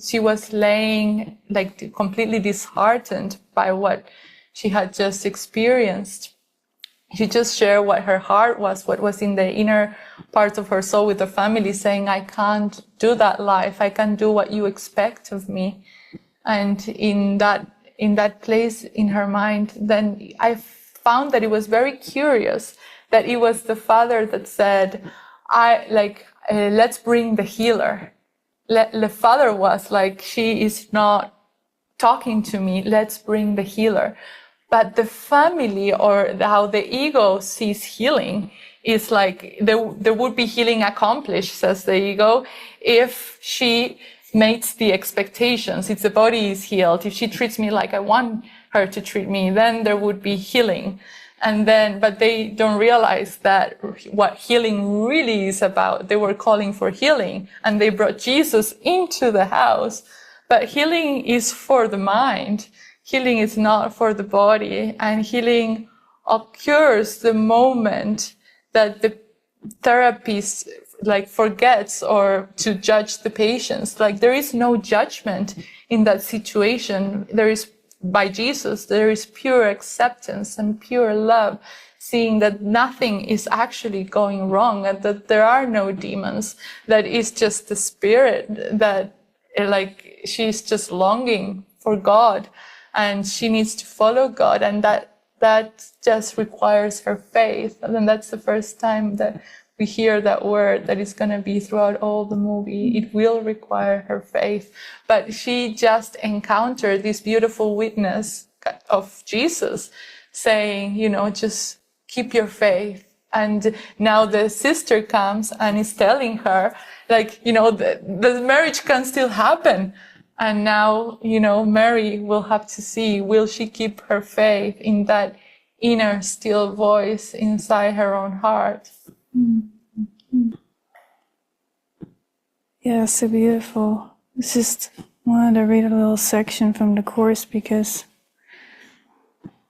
she was laying like completely disheartened by what she had just experienced, she just shared what her heart was, what was in the inner parts of her soul with the family, saying, I can't do that life. I can't do what you expect of me. And in that place in her mind, then I found that it was very curious that it was the father that said, let's bring the healer. The father was like, she is not talking to me. Let's bring the healer. But the family, or how the ego sees healing, is like there would be healing accomplished, says the ego, if she meets the expectations. If the body is healed, if she treats me like I want her to treat me, then there would be healing. But they don't realize that what healing really is about. They were calling for healing, and they brought Jesus into the house. But healing is for the mind. Healing is not for the body, and healing occurs the moment that the therapist forgets or to judge the patients. Like, there is no judgment in that situation. By Jesus, there is pure acceptance and pure love, seeing that nothing is actually going wrong, and that there are no demons, that is just the spirit that she's just longing for God. And she needs to follow God, and that just requires her faith. And then that's the first time that we hear that word that is going to be throughout all the movie. It will require her faith. But she just encountered this beautiful witness of Jesus saying, you know, just keep your faith. And now the sister comes and is telling her, like, you know, the marriage can still happen. And now, you know, Mary will have to see, will she keep her faith in that inner still voice inside her own heart? Yeah, so beautiful. It's just wanted to read a little section from the course because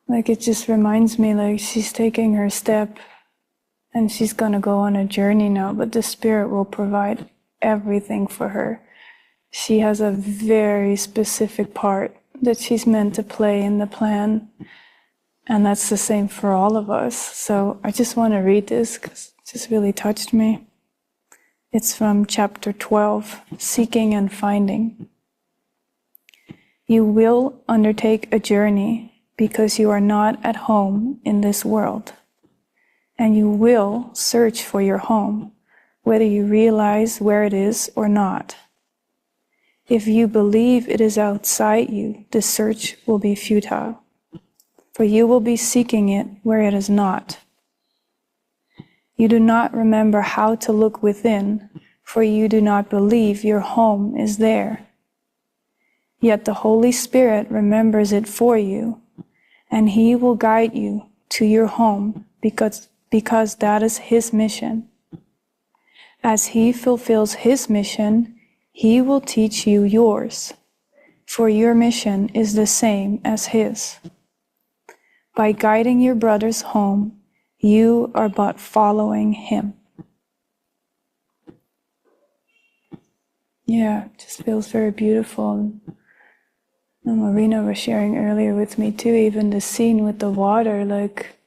like it just reminds me like she's taking her step and she's gonna go on a journey now, but the Spirit will provide everything for her. She has a very specific part that she's meant to play in the plan, and that's the same for all of us. So I just want to read this because it just really touched me. It's from chapter 12, Seeking and Finding. You will undertake a journey because you are not at home in this world, and you will search for your home, whether you realize where it is or not. If you believe it is outside you, the search will be futile, for you will be seeking it where it is not. You do not remember how to look within, for you do not believe your home is there. Yet the Holy Spirit remembers it for you, and He will guide you to your home because that is His mission. As He fulfills His mission, He will teach you yours, for your mission is the same as His. By guiding your brothers home, you are but following Him. Yeah, it just feels very beautiful. And Marina was sharing earlier with me too, even the scene with the water, like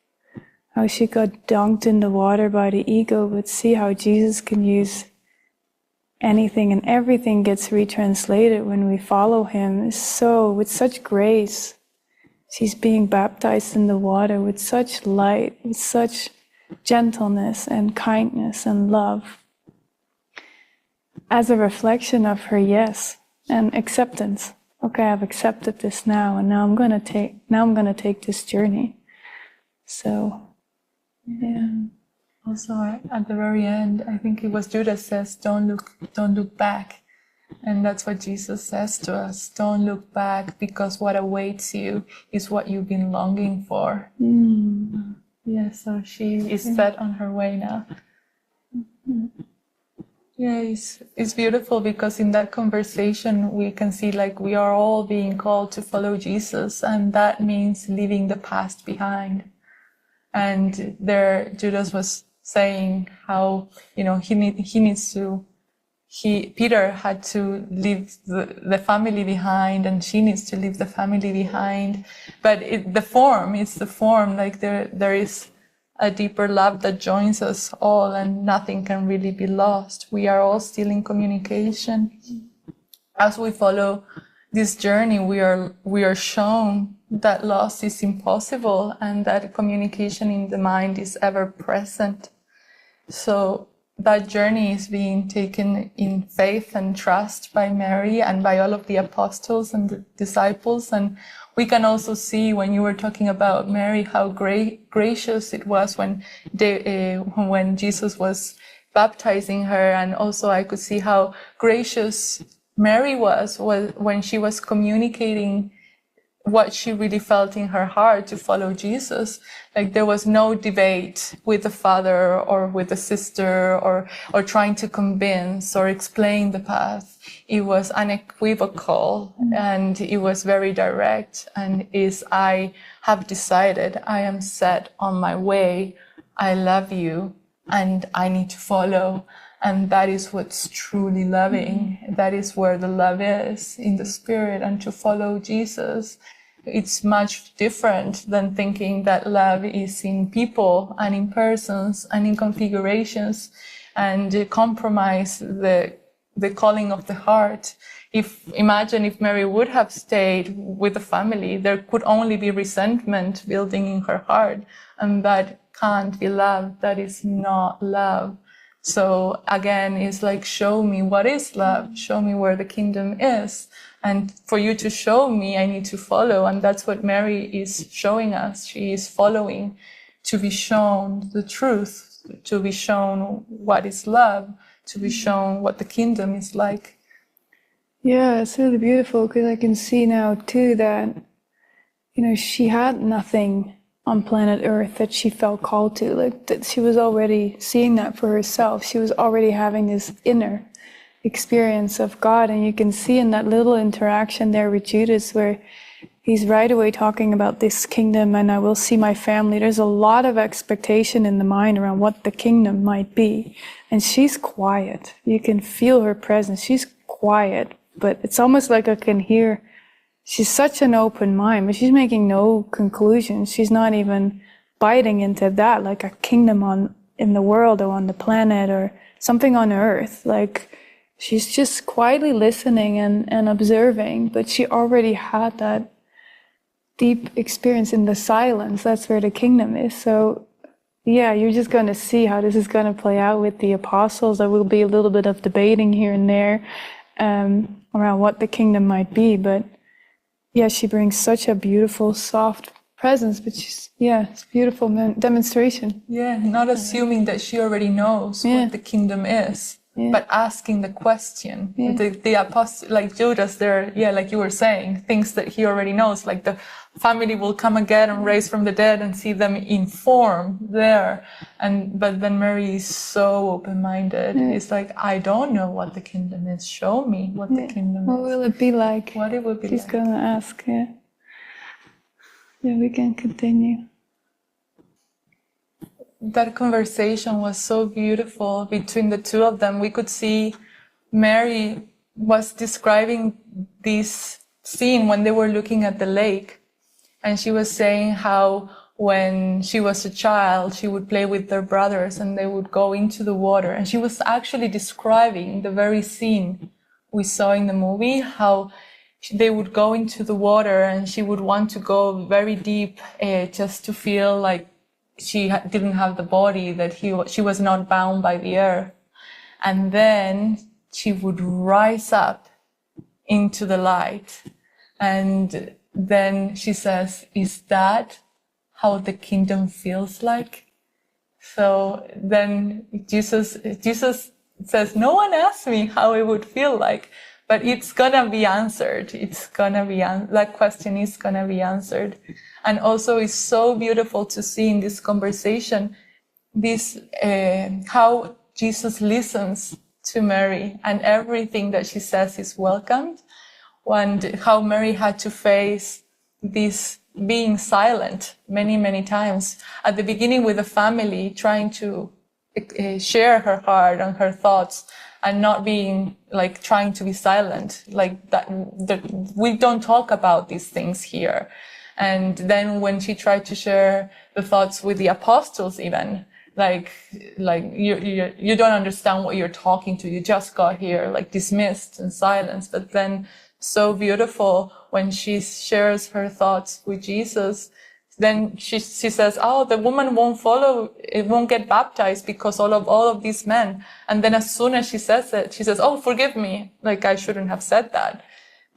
how she got dunked in the water by the ego, but see how Jesus can use anything and everything gets retranslated when we follow Him. It's so, with such grace. She's being baptized in the water with such light, with such gentleness and kindness and love, as a reflection of her yes and acceptance. Okay, I've accepted this now, and now I'm gonna take this journey. So, yeah. Also, at the very end, I think it was Judas says, don't look back. And that's what Jesus says to us. Don't look back, because what awaits you is what you've been longing for. Yeah, so she is set on her way now. Yeah, it's beautiful because in that conversation we can see like we are all being called to follow Jesus, and that means leaving the past behind. And there Judas was saying how, you know, Peter had to leave the family behind, and she needs to leave the family behind. But it's the form, like there is a deeper love that joins us all, and nothing can really be lost. We are all still in communication. As we follow this journey, we are shown that loss is impossible and that communication in the mind is ever present. So that journey is being taken in faith and trust by Mary and by all of the apostles and the disciples. And we can also see, when you were talking about Mary, how gracious it was when Jesus was baptizing her. And also I could see how gracious Mary was when she was communicating what she really felt in her heart to follow Jesus. Like there was no debate with the father or with the sister or trying to convince or explain the path. It was unequivocal and it was very direct, and I have decided, I am set on my way. I love you and I need to follow. And that is what's truly loving. That is where the love is, in the spirit, and to follow Jesus. It's much different than thinking that love is in people and in persons and in configurations and compromise the calling of the heart. Imagine if Mary would have stayed with the family, there could only be resentment building in her heart, and that can't be love. That is not love. So again, it's like, show me what is love, show me where the kingdom is. And for you to show me, I need to follow. And that's what Mary is showing us. She is following to be shown the truth, to be shown what is love, to be shown what the kingdom is like. Yeah, it's really beautiful because I can see now too that, she had nothing on planet Earth that she felt called to. Like that she was already seeing that for herself. She was already having this inner experience of God. And you can see in that little interaction there with Judas where he's right away talking about this kingdom and I will see my family. There's a lot of expectation in the mind around what the kingdom might be. And she's quiet. You can feel her presence. She's quiet, but it's almost like I can hear. She's such an open mind, but she's making no conclusions. She's not even biting into that, like a kingdom in the world or on the planet or something on earth. Like she's just quietly listening and observing, but she already had that deep experience in the silence. That's where the kingdom is. So yeah, you're just going to see how this is going to play out with the apostles. There will be a little bit of debating here and there around what the kingdom might be, but yeah, she brings such a beautiful, soft presence, but it's a beautiful demonstration. Yeah, not assuming that she already knows what the kingdom is, but asking the question. The apostle, like Judas there, like you were saying, thinks that he already knows, like the family will come again and raise from the dead and see them informed there. But then Mary is so open-minded. It's like, I don't know what the kingdom is. Show me what the kingdom is. What will it be like? What it will be She's like. going to ask, Yeah, we can continue. That conversation was so beautiful between the two of them. We could see Mary was describing this scene when they were looking at the lake. And she was saying how when she was a child, she would play with their brothers and they would go into the water. And she was actually describing the very scene we saw in the movie, how they would go into the water and she would want to go very deep just to feel like she didn't have the body, that she was not bound by the earth. And then she would rise up into the light. And then she says, is that how the kingdom feels like? So then Jesus says, no one asked me how it would feel like, but it's gonna be answered. That question is gonna be answered. And also it's so beautiful to see in this conversation, how Jesus listens to Mary and everything that she says is welcomed. And how Mary had to face this being silent many, many times. At the beginning with the family, trying to share her heart and her thoughts and not being like trying to be silent. Like that we don't talk about these things here. And then when she tried to share the thoughts with the apostles even, like you don't understand what you're talking to. You just got here, like dismissed and silenced. But then so beautiful when she shares her thoughts with Jesus. Then she says, oh, the woman won't get baptized because all of these men. And then as soon as she says it, she says, oh, forgive me. Like I shouldn't have said that.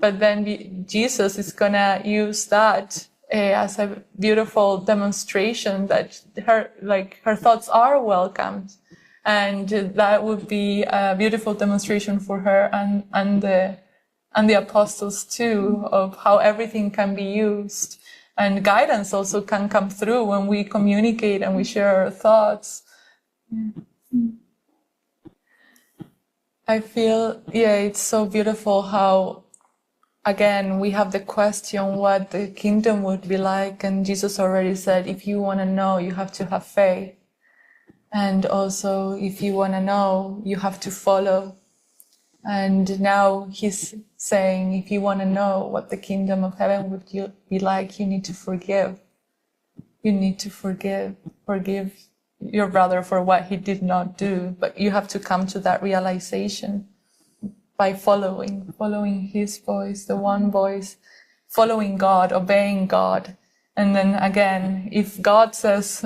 But then Jesus is gonna use that as a beautiful demonstration that her thoughts are welcomed. And that would be a beautiful demonstration for her and the apostles too, of how everything can be used. And guidance also can come through when we communicate and we share our thoughts. I feel, it's so beautiful how, again, we have the question what the kingdom would be like. And Jesus already said, if you want to know, you have to have faith. And also, if you want to know, you have to follow. And now he's saying, if you want to know what the kingdom of heaven would be like, you need to forgive. You need to forgive your brother for what he did not do. But you have to come to that realization by following his voice, the one voice, following God, obeying God. And then again, if God says,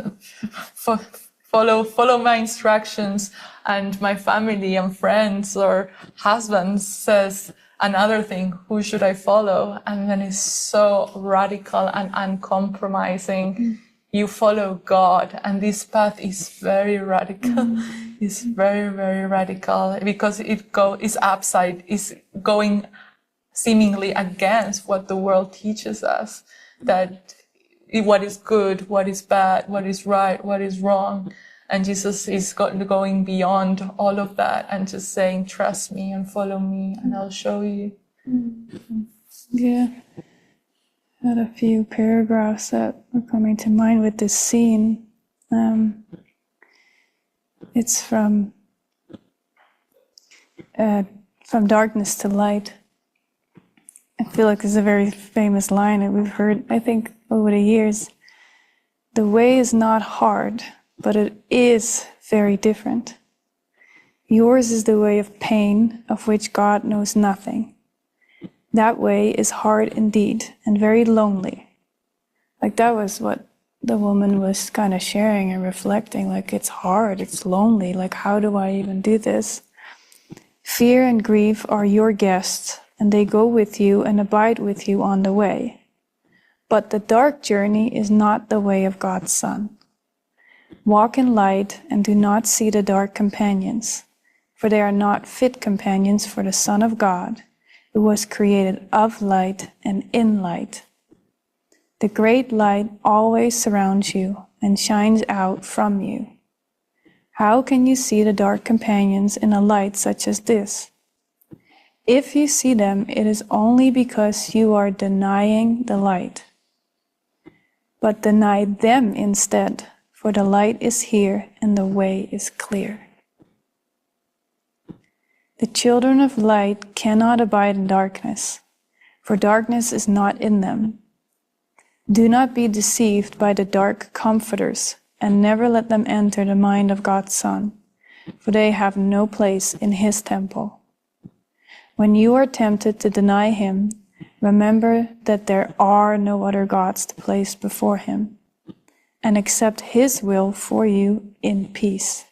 follow my instructions, and my family and friends or husband says another thing, who should I follow? And then it's so radical and uncompromising. You follow God, and this path is very radical. It's very, very radical because is going seemingly against what the world teaches us, that what is good, what is bad, what is right, what is wrong. And Jesus is going beyond all of that and just saying, trust me and follow me and I'll show you. Yeah. I had a few paragraphs that were coming to mind with this scene. It's from darkness to light. I feel like it's a very famous line that we've heard, I think, over the years. The way is not hard, but it is very different. Yours is the way of pain, of which God knows nothing. That way is hard indeed, and very lonely. Like that was what the woman was kind of sharing and reflecting, like it's hard, it's lonely, like how do I even do this? Fear and grief are your guests, and they go with you and abide with you on the way. But the dark journey is not the way of God's Son. Walk in light and do not see the dark companions, for they are not fit companions for the Son of God, who was created of light and in light. The great light always surrounds you and shines out from you. How can you see the dark companions in a light such as this? If you see them, it is only because you are denying the light. But deny them instead, for the light is here and the way is clear. The children of light cannot abide in darkness, for darkness is not in them. Do not be deceived by the dark comforters, and never let them enter the mind of God's Son, for they have no place in His temple. When you are tempted to deny Him, remember that there are no other gods to place before Him, and accept His will for you in peace,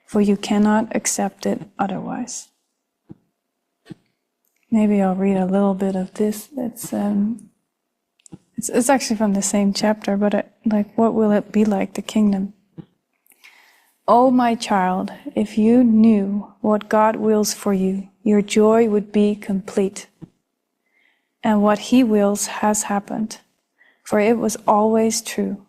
for you cannot accept it otherwise. Maybe I'll read a little bit of this. It's actually from the same chapter, but what will it be like, the kingdom? Oh, my child, if you knew what God wills for you, your joy would be complete. And what He wills has happened, for it was always true.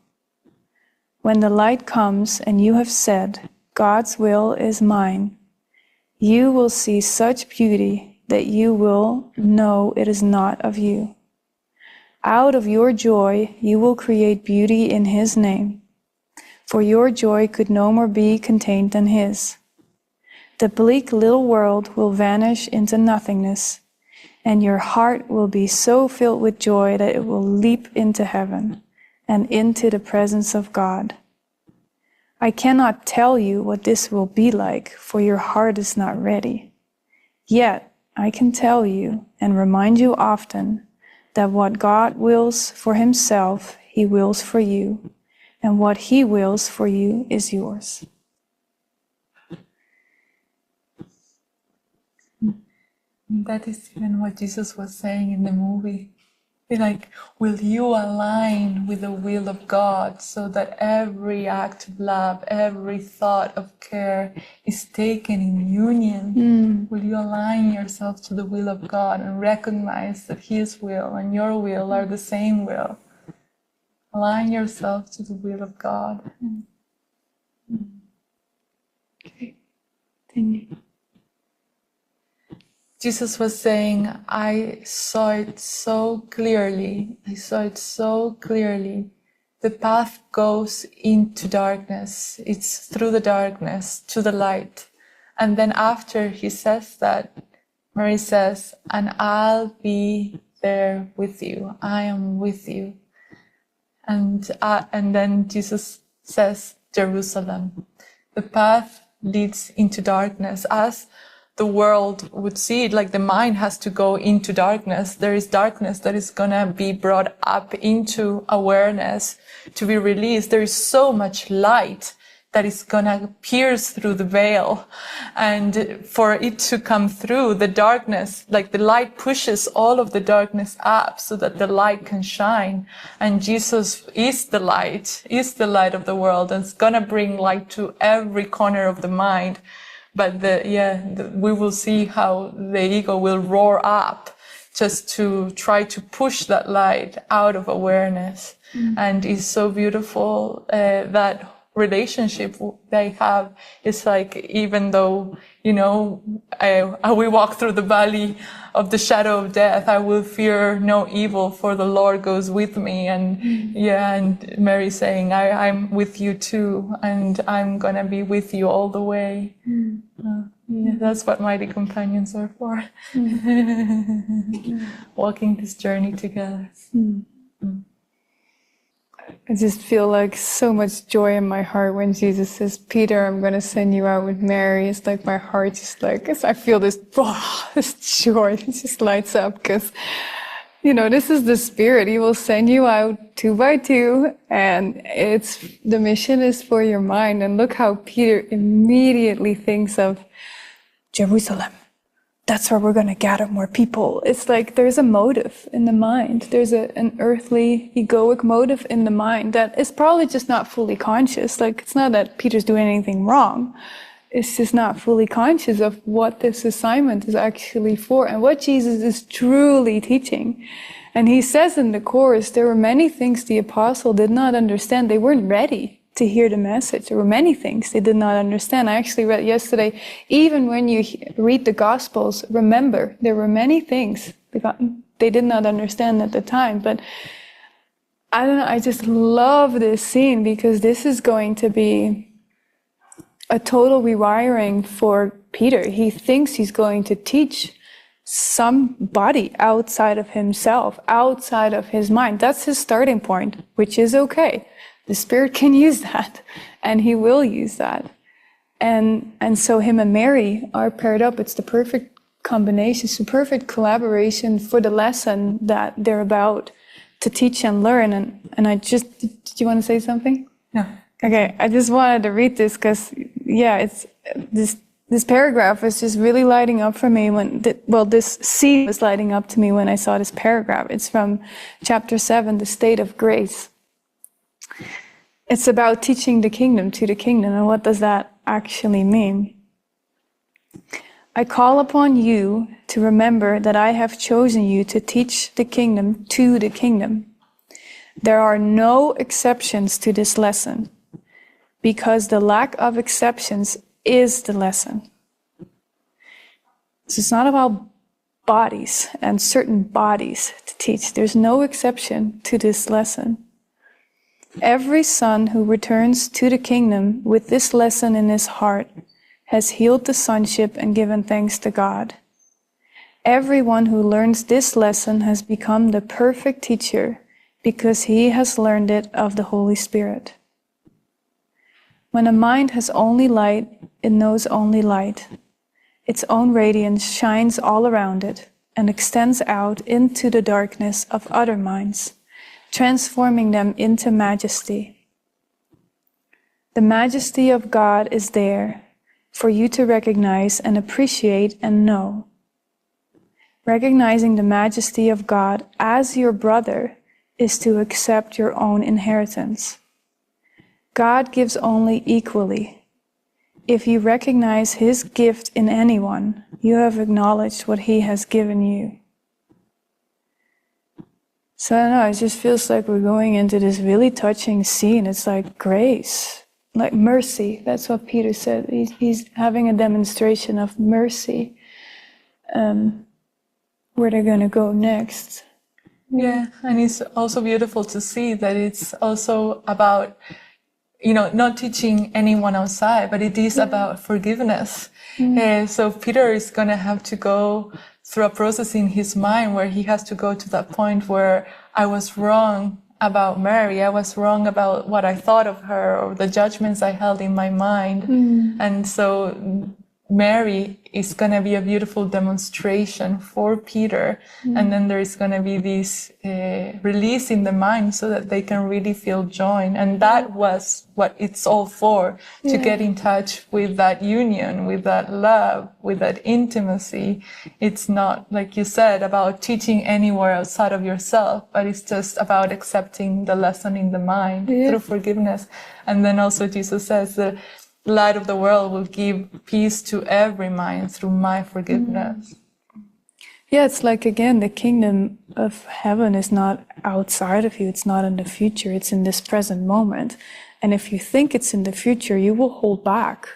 When the light comes and you have said, God's will is mine, you will see such beauty that you will know it is not of you. Out of your joy, you will create beauty in His name, for your joy could no more be contained than His. The bleak little world will vanish into nothingness, and your heart will be so filled with joy that it will leap into heaven and into the presence of God. I cannot tell you what this will be like, for your heart is not ready. Yet I can tell you and remind you often that what God wills for Himself, He wills for you, and what He wills for you is yours. That is even what Jesus was saying in the movie. Like, will you align with the will of God so that every act of love, every thought of care is taken in union? Will you align yourself to the will of God and recognize that His will and your will are the same will? Align yourself to the will of God. Okay. Continue. Jesus was saying, I saw it so clearly. The path goes into darkness. It's through the darkness to the light. And then after He says that, Mary says, and I'll be there with you. I am with you. And then Jesus says, Jerusalem. The path leads into darkness. As the world would see it, like the mind has to go into darkness. There is darkness that is going to be brought up into awareness to be released. There is so much light that is gonna pierce through the veil. And for it to come through the darkness, like the light pushes all of the darkness up so that the light can shine. And Jesus is the light of the world, and it's gonna bring light to every corner of the mind. But we will see how the ego will roar up just to try to push that light out of awareness. And it's so beautiful, that relationship they have. It's like, even though, we walk through the valley of the shadow of death, I will fear no evil, for the Lord goes with me. And and Mary saying, I'm with you too, and I'm gonna be with you all the way. That's what mighty companions are for. Walking this journey together. I just feel like so much joy in my heart when Jesus says, Peter, I'm going to send you out with Mary. It's like my heart just like, I feel this joy. It just lights up because, this is the Spirit. He will send you out 2 by 2, and the mission is for your mind. And look how Peter immediately thinks of Jerusalem. That's where we're going to gather more people. It's like there's a motive in the mind. There's an earthly, egoic motive in the mind that is probably just not fully conscious. Like, it's not that Peter's doing anything wrong. It's just not fully conscious of what this assignment is actually for and what Jesus is truly teaching. And he says in the Course, there were many things the apostle did not understand. They weren't ready to hear the message. There were many things they did not understand. I actually read yesterday, even when you read the Gospels, remember, there were many things they did not understand at the time. But I don't know, I just love this scene because this is going to be a total rewiring for Peter. He thinks he's going to teach somebody outside of himself, outside of his mind. That's his starting point, which is okay. The Spirit can use that, and he will use that. And so him and Mary are paired up. It's the perfect combination, it's the perfect collaboration for the lesson that they're about to teach and learn. And did you want to say something? No. Okay, I just wanted to read this because, it's this paragraph is just really lighting up for me this scene was lighting up to me when I saw this paragraph. It's from chapter 7, the state of grace. It's about teaching the kingdom to the kingdom, and what does that actually mean? I call upon you to remember that I have chosen you to teach the kingdom to the kingdom. There are no exceptions to this lesson, because the lack of exceptions is the lesson. So it's not about bodies and certain bodies to teach. There's no exception to this lesson. Every son who returns to the kingdom with this lesson in his heart has healed the sonship and given thanks to God. Everyone who learns this lesson has become the perfect teacher because he has learned it of the Holy Spirit. When a mind has only light, it knows only light. Its own radiance shines all around it and extends out into the darkness of other minds, transforming them into majesty. The majesty of God is there for you to recognize and appreciate and know. Recognizing the majesty of God as your brother is to accept your own inheritance. God gives only equally. If you recognize his gift in anyone, you have acknowledged what he has given you. So I don't know, it just feels like we're going into this really touching scene. It's like grace, like mercy. That's what Peter said. He's having a demonstration of mercy. Where they're going to go next. Yeah, and it's also beautiful to see that it's also about, not teaching anyone outside, but it is about forgiveness. So Peter is going to have to go through a process in his mind where he has to go to that point where I was wrong about Mary. I was wrong about what I thought of her or the judgments I held in my mind. And so Mary is going to be a beautiful demonstration for Peter. And then there's going to be this release in the mind so that they can really feel joy. And that was what it's all for, to get in touch with that union, with that love, with that intimacy. It's not, like you said, about teaching anywhere outside of yourself, but it's just about accepting the lesson in the mind through forgiveness. And then also Jesus says that light of the world will give peace to every mind through my forgiveness. Yeah, it's like, again, the kingdom of heaven is not outside of you. It's not in the future. It's in this present moment. And if you think it's in the future, you will hold back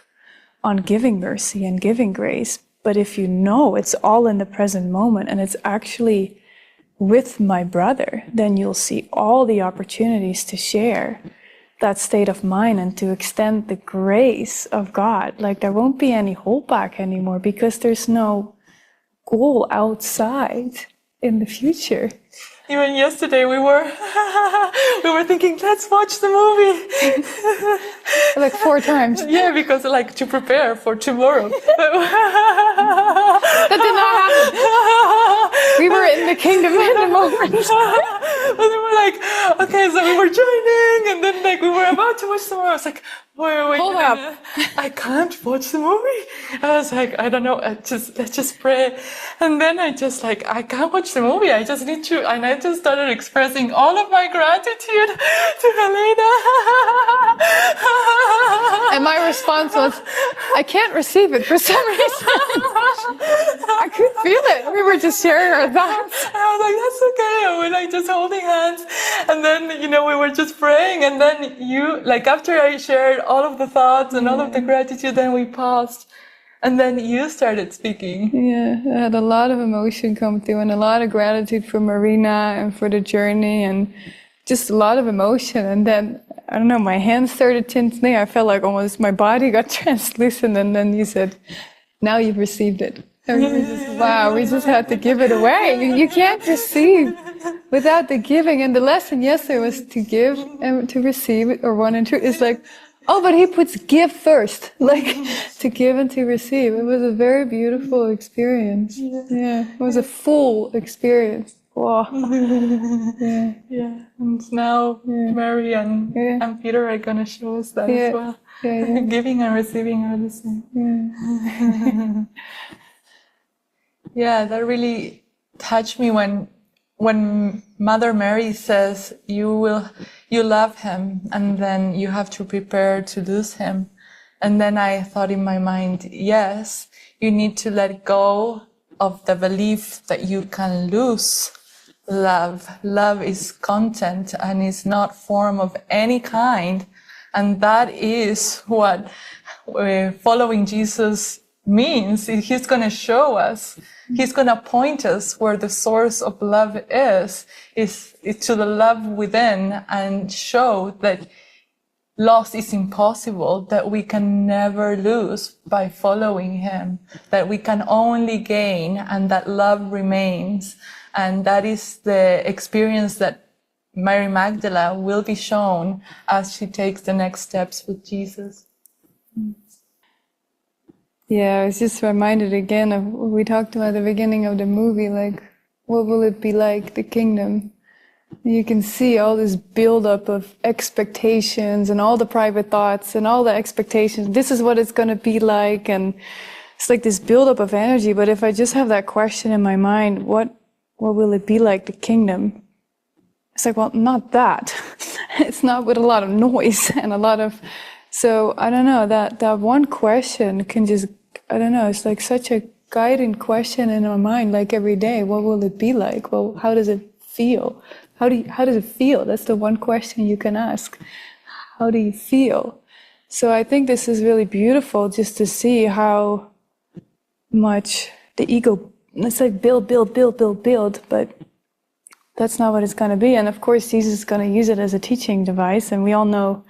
on giving mercy and giving grace. But if you know it's all in the present moment and it's actually with my brother, then you'll see all the opportunities to share that state of mind and to extend the grace of God. Like, there won't be any holdback anymore because there's no goal outside in the future. Even yesterday we were thinking, let's watch the movie. Like 4 times. Yeah, because like to prepare for tomorrow. That did not happen. We were in the kingdom in the moment. But then we're like, okay, so we were joining, and then like we were about to watch the movie. I was like, wait, Hold up. I can't watch the movie. I was like, I don't know, let's just pray. And then I just like, I can't watch the movie. I just need to, and I just started expressing all of my gratitude to Helena. And my response was, I can't receive it for some reason. I could feel it. We were just sharing our thoughts. And I was like, that's okay. And we're like just holding hands. And then, we were just praying. And then like after I shared all of the thoughts and all of the gratitude, then we paused. And then you started speaking. Yeah, I had a lot of emotion come through and a lot of gratitude for Marina and for the journey and just a lot of emotion. And then, I don't know, my hands started tingling. I felt like almost my body got translucent. And then you said, now you've received it. And we were just, wow, we just had to give it away. You can't receive without the giving. And the lesson yesterday was to give and to receive, or 1 and 2. It's like, oh, but he puts give first, like to give and to receive. It was a very beautiful experience. Yeah, it was a full experience. Wow. Yeah. And now Mary and Peter are going to show us that as well. Giving and receiving are the same. Yeah, that really touched me when Mother Mary says you love him and then you have to prepare to lose him. And then I thought in my mind, yes, you need to let go of the belief that you can lose love. Love is content and is not form of any kind. And that is what following Jesus means. He's going to show us. He's going to point us where the source of love is to the love within, and show that loss is impossible, that we can never lose by following him, that we can only gain and that love remains. And that is the experience that Mary Magdala will be shown as she takes the next steps with Jesus. Yeah, I was just reminded again of what we talked about at the beginning of the movie, like, what will it be like, the kingdom? You can see all this buildup of expectations and all the private thoughts and all the expectations. This is what it's going to be like. And it's like this buildup of energy. But if I just have that question in my mind, what will it be like, the kingdom? It's like, well, not that. It's not with a lot of noise and a lot of... So, I don't know, that one question can just... I don't know, it's like such a guiding question in our mind, like every day. What will it be like? Well, how does it feel? How does it feel? That's the one question you can ask. How do you feel? So I think this is really beautiful, just to see how much the ego, it's like build, but that's not what it's going to be. And of course, Jesus is going to use it as a teaching device, and we all know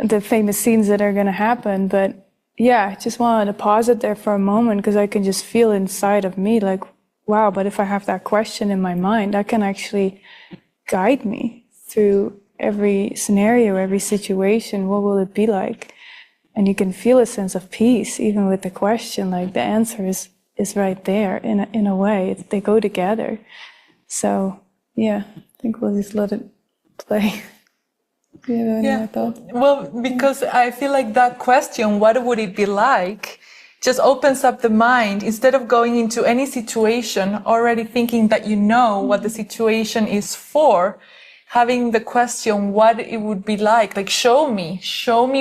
the famous scenes that are going to happen. But yeah, I just wanted to pause it there for a moment, because I can just feel inside of me like, wow, but if I have that question in my mind, that can actually guide me through every scenario, every situation. What will it be like? And you can feel a sense of peace, even with the question, like the answer is right there in a way. They go together. So, yeah, I think we'll just let it play. Do you have any more thoughts? Well, because I feel like that question, what would it be like, just opens up the mind. Instead of going into any situation already thinking that you know what the situation is for, having the question what it would be like show me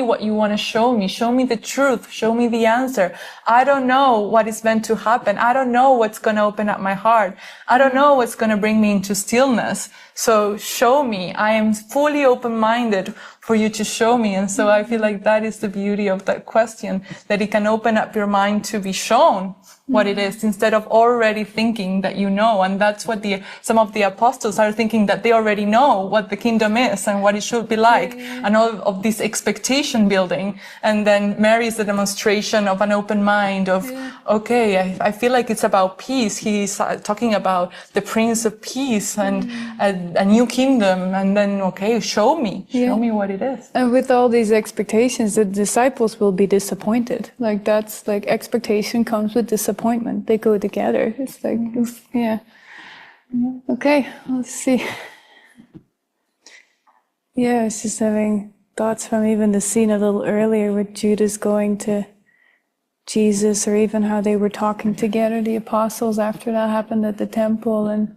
what you want to show me the truth, show me the answer. I don't know what is meant to happen. I don't know what's going to open up my heart. I don't know what's going to bring me into stillness. So show me. I am fully open-minded for you to show me. And so I feel like that is the beauty of that question, that it can open up your mind to be shown what it is, instead of already thinking that you know. And that's what some of the apostles are thinking, that they already know what the kingdom is and what it should be like, and all of this expectation building. And then Mary is the demonstration of an open mind of, okay, I feel like it's about peace. He's talking about the Prince of Peace and a new kingdom. And then, okay, show me what it is. And with all these expectations, the disciples will be disappointed. That's expectation comes with disappointment. They go together. It's yeah. Okay, let's see. Yeah, I was just having thoughts from even the scene a little earlier with Judas going to Jesus, or even how they were talking together, the apostles, after that happened at the temple. And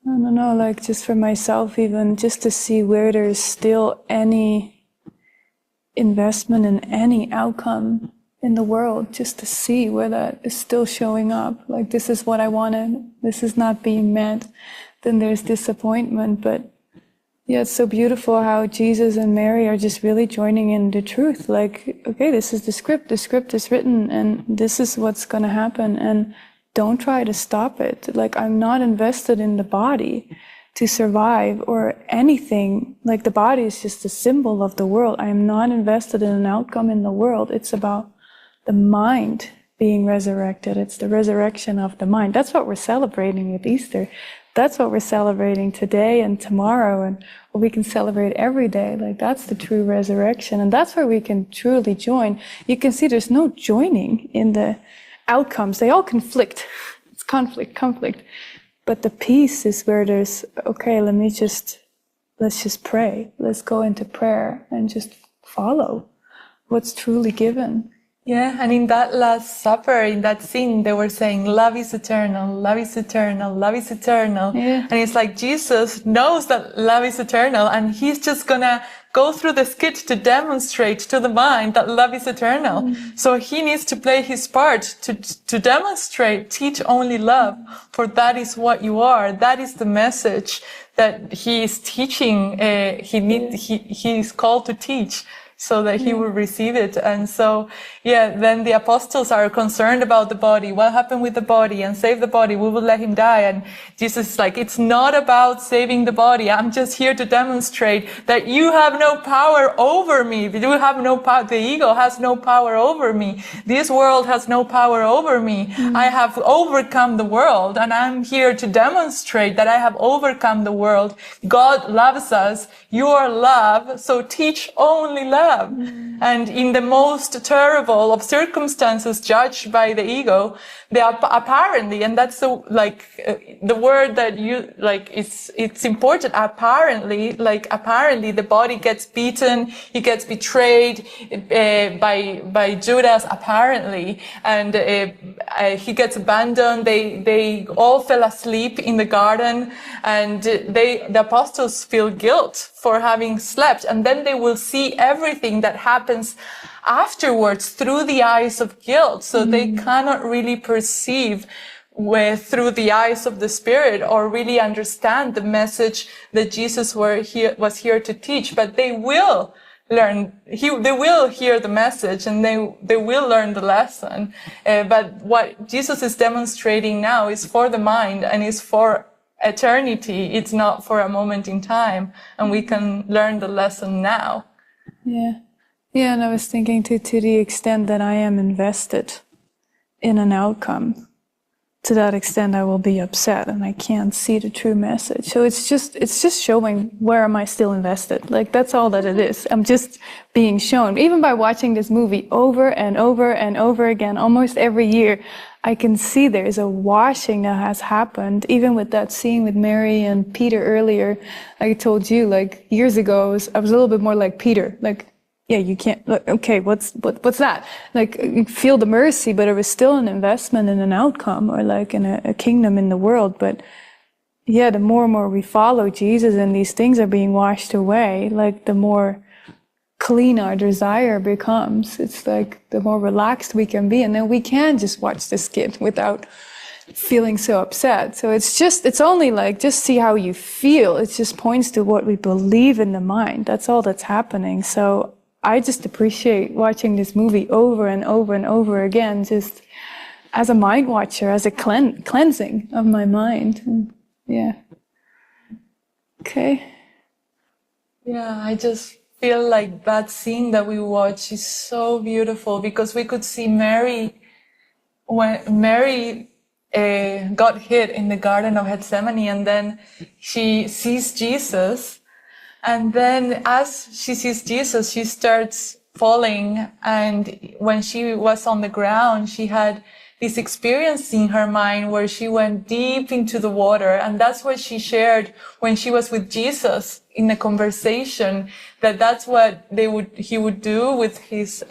I don't know, just for myself, even just to see where there's still any investment in any outcome in the world, just to see where that is still showing up. This is what I wanted, this is not being met. Then there's disappointment. But yeah, it's so beautiful how Jesus and Mary are just really joining in the truth. Okay, this is the script is written, and this is what's going to happen, and don't try to stop it. I'm not invested in the body to survive or anything. The body is just a symbol of the world. I am not invested in an outcome in the world. It's about the mind being resurrected. It's the resurrection of the mind. That's what we're celebrating with Easter. That's what we're celebrating today and tomorrow, and what we can celebrate every day. That's the true resurrection, and that's where we can truly join. You can see there's no joining in the outcomes. They all conflict. It's conflict. But the peace is where there's, okay, let's just pray. Let's go into prayer and just follow what's truly given. Yeah, and in that Last Supper, in that scene, they were saying, love is eternal, love is eternal, love is eternal. Yeah. And it's Jesus knows that love is eternal, and he's just gonna go through the skit to demonstrate to the mind that love is eternal. So he needs to play his part to demonstrate, teach only love, for that is what you are. That is the message that he is teaching. He is called to teach, so that he will receive it. And so, then the apostles are concerned about the body. What happened with the body? And save the body. We will let him die. And Jesus is it's not about saving the body. I'm just here to demonstrate that you have no power over me. You have no power. The ego has no power over me. This world has no power over me. I have overcome the world, and I'm here to demonstrate that I have overcome the world. God loves us. You are love. So teach only love. And in the most terrible of circumstances judged by the ego, they are apparently, and that's the word that you it's important, apparently the body gets beaten, he gets betrayed by Judas, apparently, and he gets abandoned. They all fell asleep in the garden, and the apostles feel guilt for having slept, and then they will see everything that happens afterwards through the eyes of guilt. So they cannot really perceive through the eyes of the Spirit, or really understand the message that Jesus was here to teach. But they will learn. They will hear the message, and they will learn the lesson. But what Jesus is demonstrating now is for the mind, and is for eternity. It's not for a moment in time, and we can learn the lesson now. Yeah, and I was thinking to the extent that I am invested in an outcome, to that extent I will be upset and I can't see the true message. So it's just showing where am I still invested. Like that's all that it is. I'm just being shown. Even by watching this movie over and over and over again, almost every year, I can see there is a washing that has happened. Even with that scene with Mary and Peter earlier, I told you, like years ago, I was a little bit more like Peter, like, yeah, you can't, look, okay, what's that? Like, you feel the mercy, but it was still an investment in an outcome, or like in a kingdom in the world. But yeah, the more and more we follow Jesus and these things are being washed away, like the more clean our desire becomes. It's like the more relaxed we can be, and then we can just watch the skit without feeling so upset. So it's only like, just see how you feel. It just points to what we believe in the mind. That's all that's happening. So I just appreciate watching this movie over and over and over again, just as a mind watcher, as a cleansing of my mind. And yeah. Okay. Yeah, I just feel like that scene that we watch is so beautiful, because we could see Mary, when Mary got hit in the Garden of Gethsemane, and then she sees Jesus. And then as she sees Jesus, she starts falling. And when she was on the ground, she had this experience in her mind where she went deep into the water. And that's what she shared when she was with Jesus in a conversation, that's what he would do with his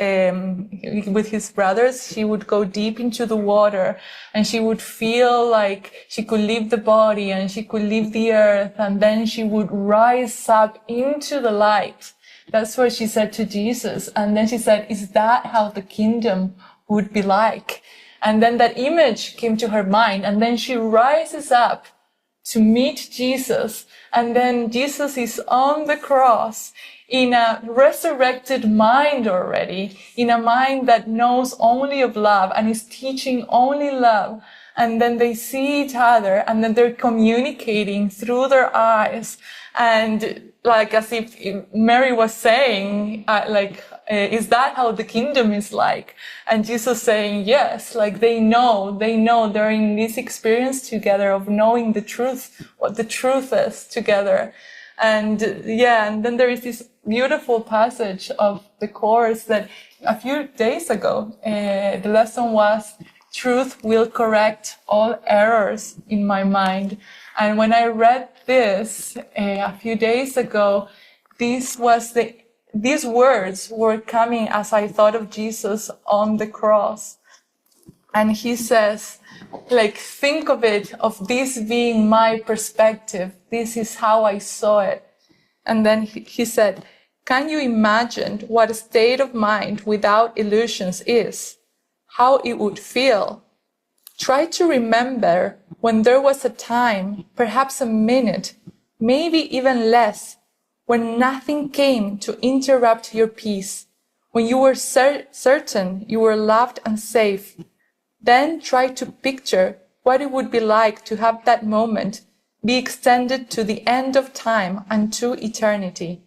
brothers. She would go deep into the water, and she would feel like she could leave the body and she could leave the earth, and then she would rise up into the light. That's what she said to Jesus. And then she said, is that how the kingdom would be like? And then that image came to her mind, and then she rises up to meet Jesus. And then Jesus is on the cross in a resurrected mind already, in a mind that knows only of love and is teaching only love. And then they see each other, and then they're communicating through their eyes. And like, as if Mary was saying, is that how the kingdom is like? And Jesus saying, yes, like they know they're in this experience together of knowing the truth, what the truth is together. And yeah, and then there is this beautiful passage of the course that a few days ago, the lesson was, truth will correct all errors in my mind. And when I read this a few days ago, these words were coming as I thought of Jesus on the cross. And he says, like, think of it, of this being my perspective. This is how I saw it. And then he said, can you imagine what a state of mind without illusions is? How it would feel? Try to remember when there was a time, perhaps a minute, maybe even less, when nothing came to interrupt your peace, when you were certain you were loved and safe. Then try to picture what it would be like to have that moment be extended to the end of time and to eternity.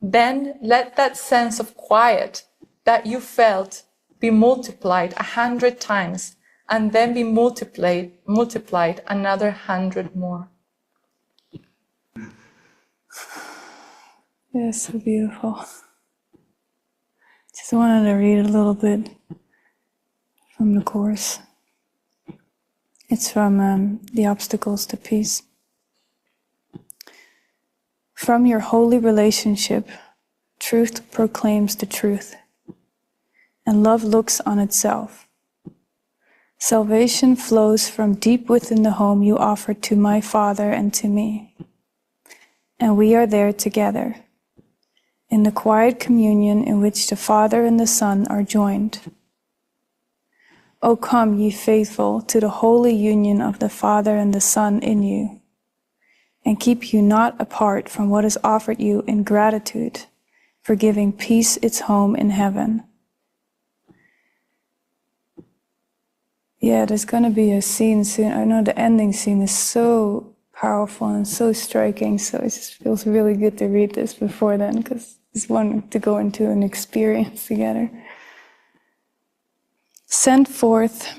Then let that sense of quiet that you felt be multiplied 100 times, and then be multiplied another 100 more. Yeah, so beautiful. Just wanted to read a little bit from the course. It's from The Obstacles to Peace. From your holy relationship, truth proclaims the truth, and love looks on itself. Salvation flows from deep within the home you offered to my Father and to me. And we are there together, in the quiet communion in which the Father and the Son are joined. O come, ye faithful, to the holy union of the Father and the Son in you, and keep you not apart from what is offered you in gratitude for giving peace its home in heaven. Yeah, there's going to be a scene soon. I know the ending scene is so powerful and so striking, so it just feels really good to read this before then, because I just want to go into an experience together. Send forth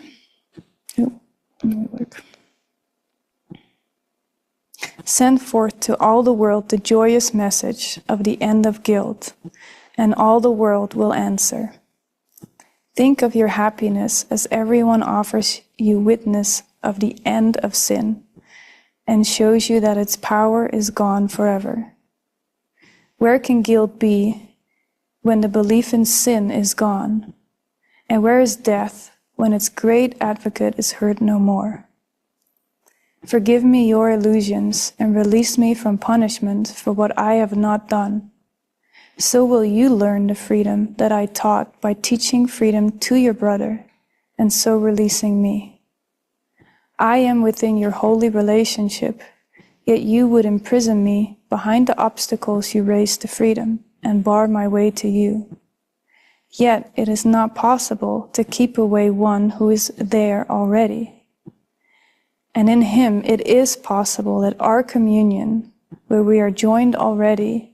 Send forth to all the world the joyous message of the end of guilt, and all the world will answer. Think of your happiness as everyone offers you witness of the end of sin and shows you that its power is gone forever. Where can guilt be when the belief in sin is gone? And where is death when its great advocate is heard no more? Forgive me your illusions and release me from punishment for what I have not done. So will you learn the freedom that I taught by teaching freedom to your brother and so releasing me. I am within your holy relationship, yet you would imprison me behind the obstacles you raised to freedom and bar my way to you. Yet it is not possible to keep away one who is there already. And in him it is possible that our communion, where we are joined already,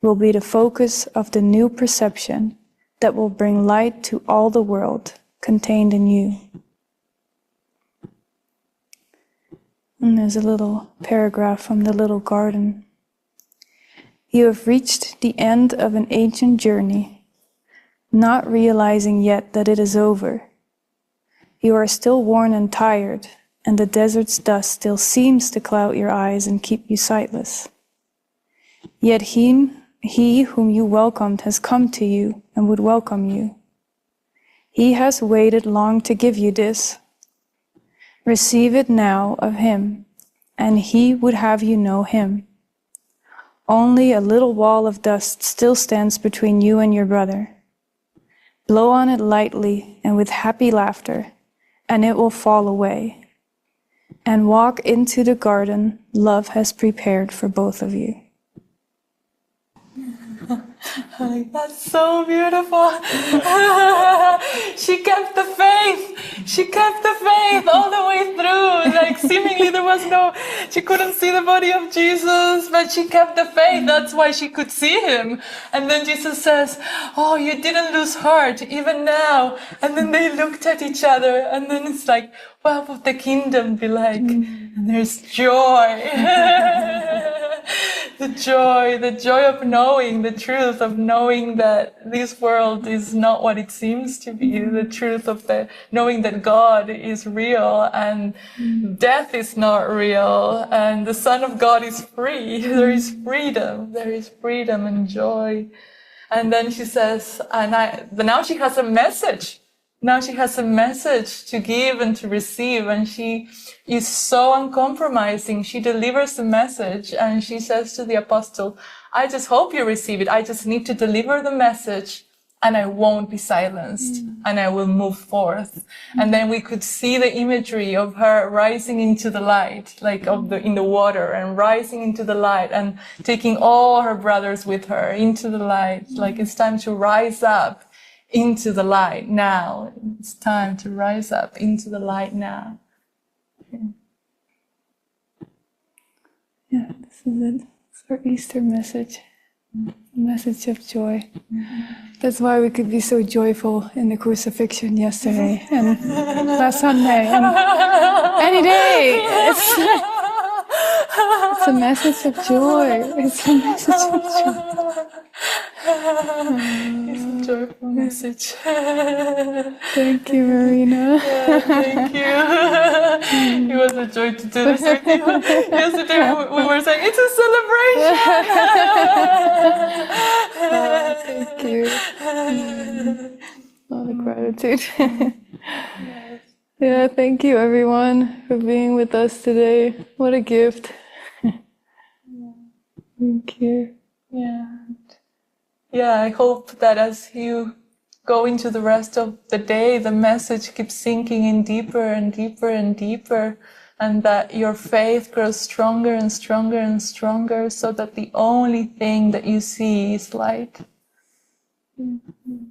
will be the focus of the new perception that will bring light to all the world contained in you. And there's a little paragraph from the little garden. You have reached the end of an ancient journey, not realizing yet that it is over. You are still worn and tired, and the desert's dust still seems to cloud your eyes and keep you sightless. Yet he whom you welcomed has come to you and would welcome you. He has waited long to give you this. Receive it now of him, and he would have you know him. Only a little wall of dust still stands between you and your brother. Blow on it lightly and with happy laughter, and it will fall away. And walk into the garden love has prepared for both of you. That's so beautiful. She kept the faith. She kept the faith all the way through. Like seemingly she couldn't see the body of Jesus, but she kept the faith. That's why she could see him. And then Jesus says, oh, you didn't lose heart even now. And then they looked at each other, and then it's like, what would the kingdom be like? And there's joy. The joy of knowing the truth, of knowing that this world is not what it seems to be, the truth of knowing that God is real and death is not real and the Son of God is free. There is freedom and joy. And then she says, now she has a message. Now she has a message to give and to receive, and she is so uncompromising. She delivers the message, and she says to the apostle, I just hope you receive it. I just need to deliver the message, and I won't be silenced, and I will move forth. And then we could see the imagery of her rising into the light, like in the water, and rising into the light, and taking all her brothers with her into the light. Like it's time to rise up into the light now. It's time to rise up into the light now. Yeah, this is it. It's our Easter message. A message of joy. That's why we could be so joyful in the crucifixion yesterday and last Sunday and any day. It's a message of joy. It's a message of joy. It's a joyful message. Thank you, Marina. Yeah, thank you. It was a joy to do this with you. Yesterday we were saying it's a celebration. Thank you. A lot of gratitude. Yeah, thank you everyone for being with us today. What a gift. Thank you. Yeah, I hope that as you go into the rest of the day, the message keeps sinking in deeper and deeper and deeper, and that your faith grows stronger and stronger and stronger, so that the only thing that you see is light. Mm-hmm.